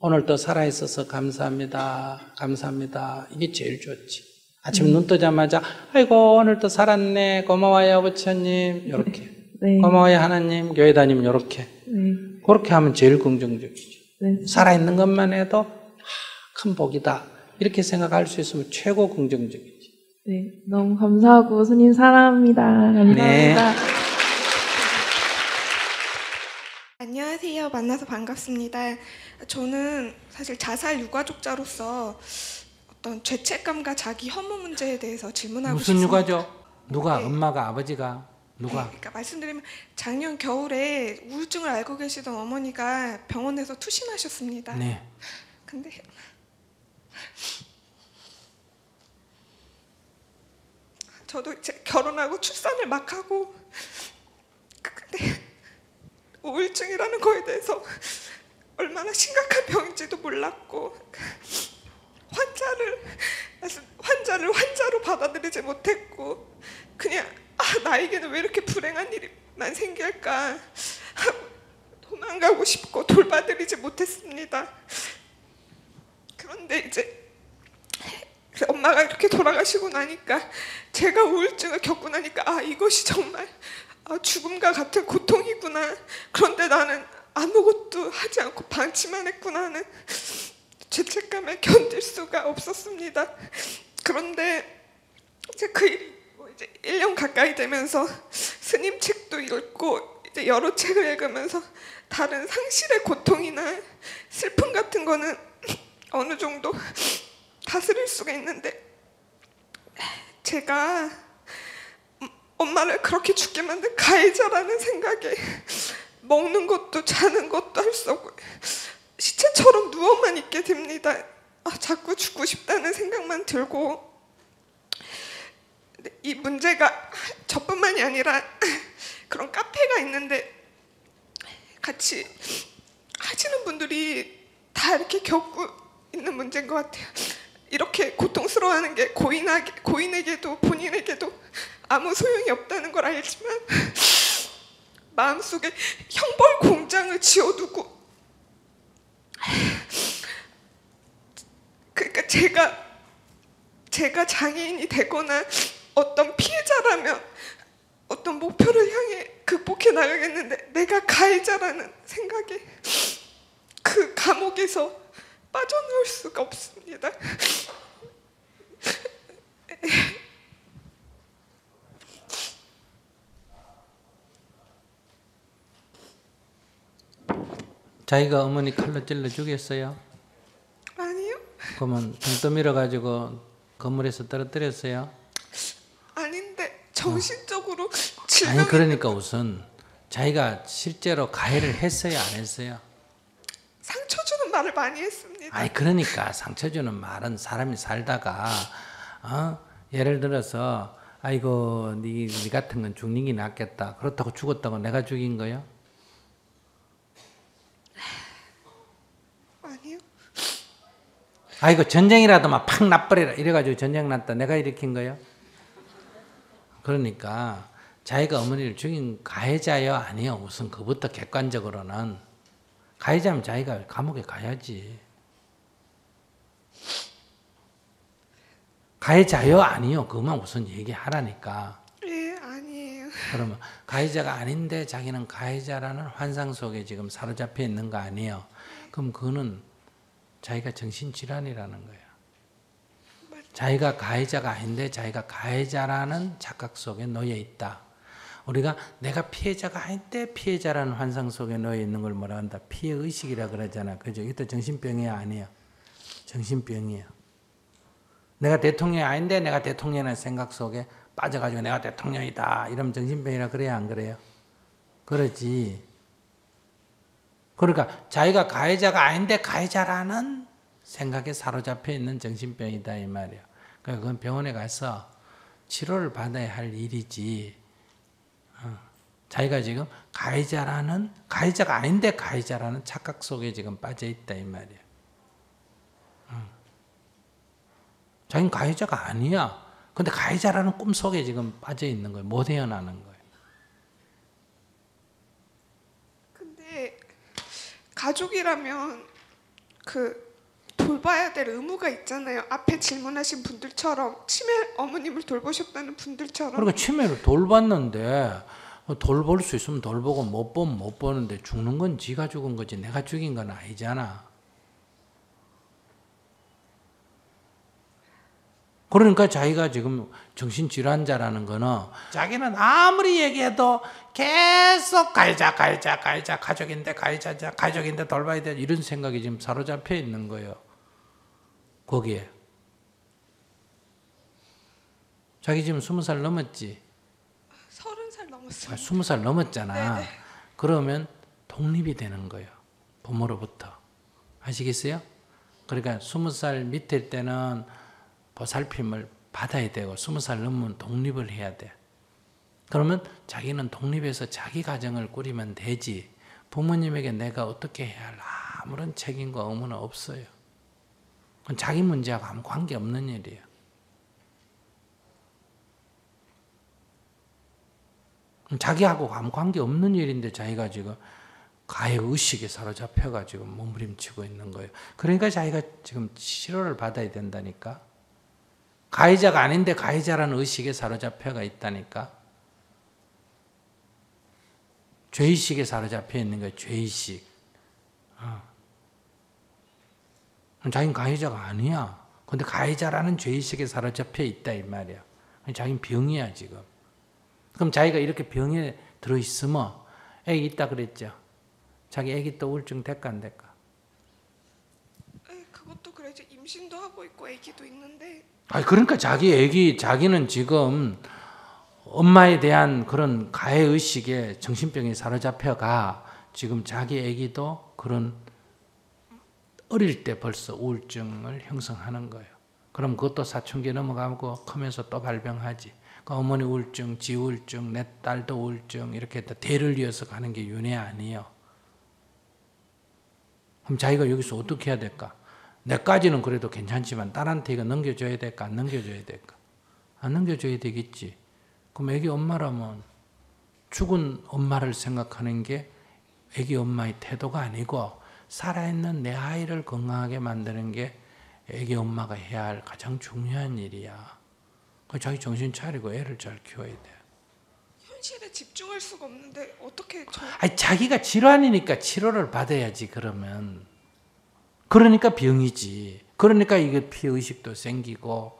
Speaker 1: 오늘도 살아있어서 감사합니다. 감사합니다. 이게 제일 좋지. 아침 눈 뜨자마자 아이고 오늘도 살았네. 고마워요 부처님. 이렇게.
Speaker 8: 네.
Speaker 1: 고마워요 하나님. 교회 다니면 이렇게.
Speaker 8: 네.
Speaker 1: 그렇게 하면 제일 긍정적이죠.
Speaker 8: 네.
Speaker 1: 살아있는 것만 해도 큰 복이다. 이렇게 생각할 수 있으면 최고 긍정적이지.
Speaker 8: 네. 너무 감사하고 스님 사랑합니다. 감사합니다.
Speaker 1: 네.
Speaker 9: 안녕하세요. 만나서 반갑습니다. 저는 사실 자살 유가족자로서 어떤 죄책감과 자기 혐오 문제에 대해서 질문하고
Speaker 1: 무슨
Speaker 9: 싶습니다.
Speaker 1: 유가죠? 누가?
Speaker 9: 네.
Speaker 1: 엄마가? 아버지가? 누가?
Speaker 9: 네, 그러니까 말씀드리면 작년 겨울에 우울증을 앓고 계시던 어머니가 병원에서 투신하셨습니다.
Speaker 1: 네.
Speaker 9: 근데 저도 이제 결혼하고 출산을 막 하고 근데 우울증이라는 거에 대해서 얼마나 심각한 병인지도 몰랐고 환자를 환자로 받아들이지 못했고 그냥 나에게는 왜 이렇게 불행한 일만 생길까 하고 도망가고 싶고 돌봐드리지 못했습니다. 그런데 이제 엄마가 이렇게 돌아가시고 나니까 제가 우울증을 겪고 나니까 이것이 정말 죽음과 같은 고통이구나. 그런데 나는 아무것도 하지 않고 방치만 했구나 하는 죄책감에 견딜 수가 없었습니다. 그런데 이제 그 일이 이제 1년 가까이 되면서 스님 책도 읽고 이제 여러 책을 읽으면서 다른 상실의 고통이나 슬픔 같은 거는 어느 정도 다스릴 수가 있는데 제가 엄마를 그렇게 죽게 만든 가해자라는 생각에 먹는 것도 자는 것도 할 수 없고 시체처럼 누워만 있게 됩니다. 자꾸 죽고 싶다는 생각만 들고 이 문제가 저뿐만이 아니라 그런 카페가 있는데 같이 하시는 분들이 다 이렇게 겪고 있는 문제인 것 같아요. 이렇게 고통스러워하는 게 고인에게도 본인에게도 아무 소용이 없다는 걸 알지만 마음속에 형벌 공장을 지어두고 그러니까 제가 장애인이 되거나 어떤 피해자라면 어떤 목표를 향해 극복해 나가겠는데 내가 가해자라는 생각에 그 감옥에서 빠져나올 수가 없습니다.
Speaker 1: 자기가 어머니 칼로 찔러 죽였어요?
Speaker 9: 아니요.
Speaker 1: 그러면 등 떠밀어 가지고 건물에서 떨어뜨렸어요?
Speaker 9: 아닌데 정신적으로
Speaker 1: 아니 그러니까 우선 자기가 실제로 가해를 했어요, 안 했어요?
Speaker 9: 상처 주는 말을 많이 했습니다.
Speaker 1: 아니 그러니까 상처 주는 말은 사람이 살다가 예를 들어서 아이고 네 같은 건 죽는 게 낫겠다. 그렇다고 죽었다고 내가 죽인 거요?
Speaker 9: 아니요.
Speaker 1: 아이고 전쟁이라도 막 팍 나버리라 이래가지고 전쟁 났다. 내가 일으킨 거요? 그러니까 자기가 어머니를 죽인 가해자요? 아니요. 우선 그부터 객관적으로는 가해자면 자기가 감옥에 가야지. 가해자요? 아니요. 그것만 우선 얘기하라니까.
Speaker 9: 예, 아니에요.
Speaker 1: 그러면 가해자가 아닌데 자기는 가해자라는 환상 속에 지금 사로잡혀 있는 거 아니에요? 그럼 그거는 자기가 정신질환이라는 거예요. 자기가 가해자가 아닌데 자기가 가해자라는 착각 속에 놓여 있다. 우리가 내가 피해자가 아닌데 피해자라는 환상 속에 놓여 있는 걸 뭐라 한다? 피해의식이라 그러잖아. 그죠? 이것도 정신병이야? 아니에요? 정신병이에요. 내가 대통령이 아닌데 내가 대통령이라는 생각 속에 빠져가지고 내가 대통령이다. 이러면 정신병이라 그래야 안 그래요? 그러지. 그러니까 자기가 가해자가 아닌데 가해자라는 생각에 사로잡혀 있는 정신병이다 이 말이에요. 그러니까 그건 병원에 가서 치료를 받아야 할 일이지. 자기가 지금 가해자가 아닌데 가해자라는 착각 속에 지금 빠져 있다 이 말이에요. 자기는 가해자가 아니야. 근데 가해자라는 꿈 속에 지금 빠져 있는 거예요. 못 헤어나는 거예요.
Speaker 9: 근데 가족이라면 돌봐야 될 의무가 있잖아요. 앞에 질문하신 분들처럼 치매 어머님을 돌보셨다는 분들처럼.
Speaker 1: 그러니까 치매를 돌봤는데 돌볼 수 있으면 돌보고 못 보면 못 보는데 죽는 건 지가 죽은 거지 내가 죽인 건 아니잖아. 그러니까 자기가 지금 정신질환자라는 거는 자기는 아무리 얘기해도 계속 가해자 가족인데 가족인데 돌봐야 돼 이런 생각이 지금 사로잡혀 있는 거예요. 거기에. 자기 지금 20살 넘었지?
Speaker 9: 30살 넘었어요.
Speaker 1: 20살 넘었잖아.
Speaker 9: 네네.
Speaker 1: 그러면 독립이 되는 거예요. 부모로부터. 아시겠어요? 그러니까 20살 밑일 때는 보살핌을 받아야 되고 20살 넘으면 독립을 해야 돼. 그러면 자기는 독립해서 자기 가정을 꾸리면 되지. 부모님에게 내가 어떻게 해야 할 아무런 책임과 의무는 없어요. 그건 자기 문제하고 아무 관계없는 일이에요. 자기하고 아무 관계없는 일인데 자기가 지금 가해 의식에 사로잡혀가지고 몸부림치고 있는 거예요. 그러니까 자기가 지금 치료를 받아야 된다니까. 가해자가 아닌데 가해자라는 의식에 사로잡혀가 있다니까. 죄의식에 사로잡혀 있는 거예요. 죄의식. 자기는 가해자가 아니야. 근데 가해자라는 죄의식에 사로잡혀 있다 이 말이야. 자기는 병이야 지금. 그럼 자기가 이렇게 병에 들어있으면 애기 있다 그랬죠. 자기 애기 또 우울증 될까 안 될까?
Speaker 9: 그것도 그래죠. 임신도 하고 있고 애기도 있는데.
Speaker 1: 그러니까 자기는 지금 엄마에 대한 그런 가해 의식에 정신병이 사로잡혀가 지금 자기 애기도 그런 어릴 때 벌써 우울증을 형성하는 거예요. 그럼 그것도 사춘기 넘어가고 크면서 또 발병하지. 그러니까 어머니 우울증, 지 우울증, 내 딸도 우울증 이렇게 대를 이어서 가는 게 윤회 아니에요. 그럼 자기가 여기서 어떻게 해야 될까? 내까지는 그래도 괜찮지만 딸한테 이거 넘겨줘야 될까? 안 넘겨줘야 될까? 안 넘겨줘야 되겠지. 그럼 애기 엄마라면 죽은 엄마를 생각하는 게 애기 엄마의 태도가 아니고 살아있는 내 아이를 건강하게 만드는 게 애기 엄마가 해야 할 가장 중요한 일이야. 자기 정신 차리고 애를 잘 키워야 돼.
Speaker 9: 현실에 집중할 수가 없는데 어떻게
Speaker 1: 자기가 질환이니까 치료를 받아야지 그러면. 그러니까 병이지. 그러니까 이게 피의식도 생기고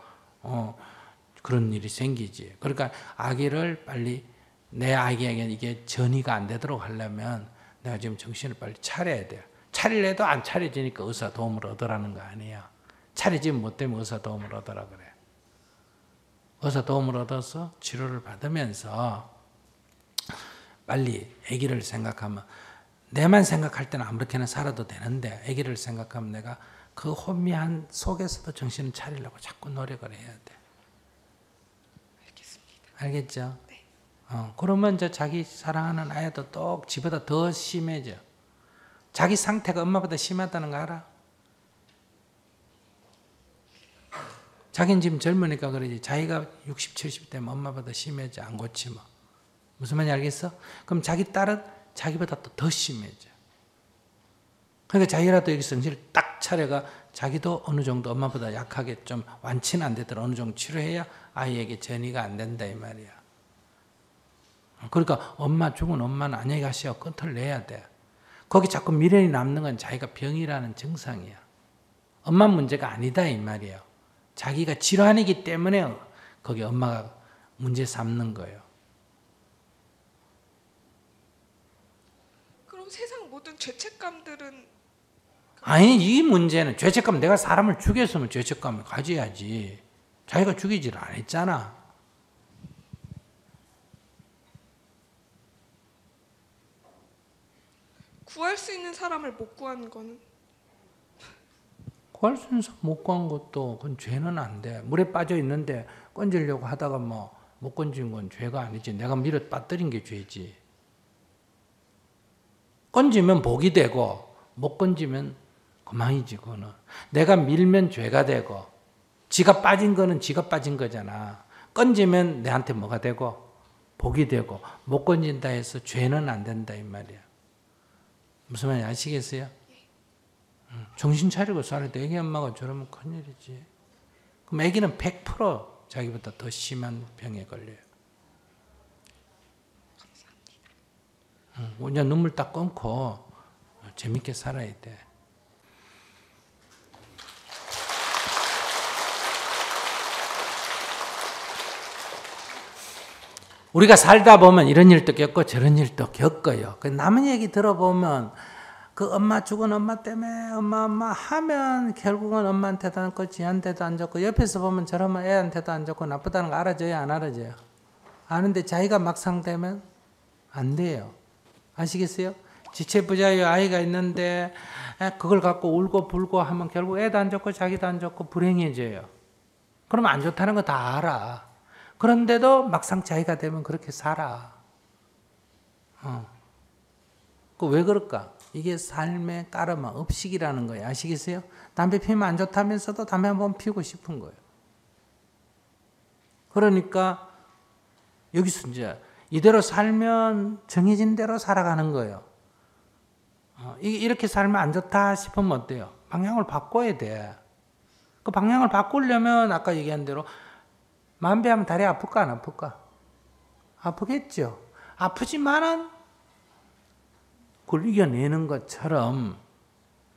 Speaker 1: 그런 일이 생기지. 그러니까 아기를 빨리 내 아기에게 이게 전이가 안 되도록 하려면 내가 지금 정신을 빨리 차려야 돼요. 차리려도 안 차려지니까 의사 도움을 얻으라는 거 아니야. 차려지면 뭐 때문에 의사 도움을 얻으라 그래. 의사 도움을 얻어서 치료를 받으면서 빨리 아기를 생각하면 내만 생각할 때는 아무렇게나 살아도 되는데 아기를 생각하면 내가 그 혼미한 속에서도 정신을 차리려고 자꾸 노력을 해야 돼.
Speaker 9: 알겠습니다.
Speaker 1: 알겠죠?
Speaker 9: 네.
Speaker 1: 그러면 이제 자기 사랑하는 아이도 또 지보다 더 심해져. 자기 상태가 엄마보다 심하다는 거 알아? 자기는 지금 젊으니까 그러지. 자기가 60, 70 되면 엄마보다 심해져. 안 고치면. 무슨 말인지 알겠어? 그럼 자기 딸은 자기보다 또 더 심해져. 그러니까 자기라도 여기서 정신을 딱 차려가 자기도 어느 정도 엄마보다 약하게 좀 완치는 안 되더라도 어느 정도 치료해야 아이에게 전이가 안 된다 이 말이야. 그러니까 죽은 엄마는 안녕히 가시오. 끝을 내야 돼. 거기 자꾸 미련이 남는 건 자기가 병이라는 증상이야. 엄마 문제가 아니다 이 말이에요. 자기가 질환이기 때문에 거기 엄마가 문제 삼는 거예요.
Speaker 9: 그럼 세상 모든 죄책감들은
Speaker 1: 아니 이 문제는 죄책감 내가 사람을 죽였으면 죄책감을 가져야지. 자기가 죽이지를 않았잖아.
Speaker 9: 구할 수 있는 사람을 못 구하는 거는?
Speaker 1: 구할 수 있는 사람 못 구한 것도 그건 죄는 안 돼. 물에 빠져 있는데 건지려고 하다가 못 건진 건 죄가 아니지. 내가 밀어 빠뜨린 게 죄지. 건지면 복이 되고 못 건지면 그만이지. 그거는 내가 밀면 죄가 되고 지가 빠진 거는 지가 빠진 거잖아. 건지면 내한테 뭐가 되고 복이 되고 못 건진다 해서 죄는 안 된다 이 말이야. 무슨 말인지 아시겠어요? 정신 차리고 살아야 돼. 애기 엄마가 저러면 큰일이지. 그럼 애기는 100% 자기보다 더 심한 병에 걸려요. 그냥 눈물 딱 끊고 재밌게 살아야 돼. 우리가 살다 보면 이런 일도 겪고 저런 일도 겪어요. 남의 얘기 들어보면 그 엄마 죽은 엄마 때문에 엄마 하면 결국은 엄마한테도 안 좋고 지한테도 안 좋고 옆에서 보면 저러면 애한테도 안 좋고 나쁘다는 거 알아져요? 안 알아져요? 아는데 자기가 막상 되면 안 돼요. 아시겠어요? 지체부자의 아이가 있는데 그걸 갖고 울고 불고 하면 결국 애도 안 좋고 자기도 안 좋고 불행해져요. 그러면 안 좋다는 거 다 알아. 그런데도 막상 자기가 되면 그렇게 살아. 그 왜 그럴까? 이게 삶의 까르마, 업식이라는 거예요. 아시겠어요? 담배 피우면 안 좋다면서도 담배 한번 피우고 싶은 거예요. 그러니까 여기서 이제 이대로 살면 정해진 대로 살아가는 거예요. 이렇게 살면 안 좋다 싶으면 어때요? 방향을 바꿔야 돼. 그 방향을 바꾸려면 아까 얘기한 대로 만배하면 다리 아플까 안 아플까? 아프겠죠. 아프지만은 그걸 이겨내는 것처럼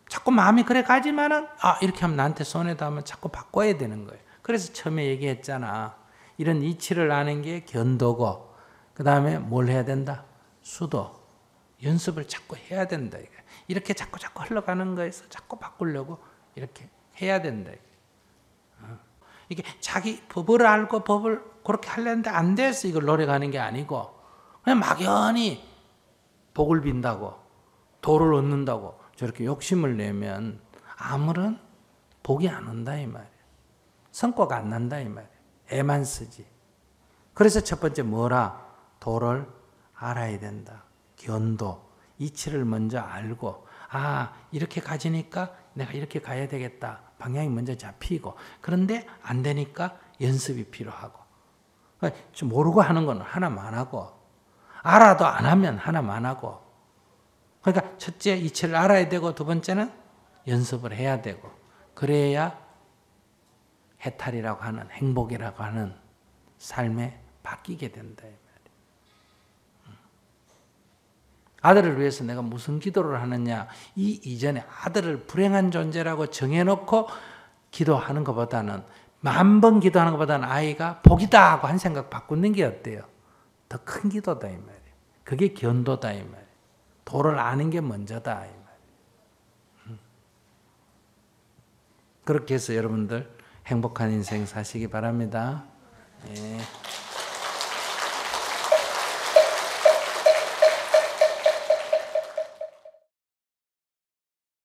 Speaker 1: 자꾸 마음이 그래 가지만은 이렇게 하면 나한테 손해다 하면 자꾸 바꿔야 되는 거예요. 그래서 처음에 얘기했잖아. 이런 이치를 아는 게 견도고 그 다음에 뭘 해야 된다? 수도. 연습을 자꾸 해야 된다. 이렇게 자꾸 흘러가는 거에서 자꾸 바꾸려고 이렇게 해야 된다. 이게 자기 법을 알고 법을 그렇게 하려는데 안 돼서 이걸 노력하는 게 아니고 그냥 막연히 복을 빈다고 도를 얻는다고 저렇게 욕심을 내면 아무런 복이 안 온다 이 말이에요. 성과가 안 난다 이 말이에요. 애만 쓰지. 그래서 첫 번째 뭐라? 도를 알아야 된다. 견도. 이치를 먼저 알고 이렇게 가지니까 내가 이렇게 가야 되겠다. 방향이 먼저 잡히고 그런데 안 되니까 연습이 필요하고 좀 모르고 하는 건 하나만 하고 알아도 안 하면 하나만 하고 그러니까 첫째 이치를 알아야 되고 두 번째는 연습을 해야 되고 그래야 해탈이라고 하는 행복이라고 하는 삶에 바뀌게 된다. 아들을 위해서 내가 무슨 기도를 하느냐 이전에 아들을 불행한 존재라고 정해놓고 기도하는 것보다는 10,000번 기도하는 것보다는 아이가 복이다 하고 한 생각 바꾸는 게 어때요? 더 큰 기도다 이 말이에요. 그게 견도다 이 말이에요. 도를 아는 게 먼저다 이 말이에요. 그렇게 해서 여러분들 행복한 인생 사시기 바랍니다. 예.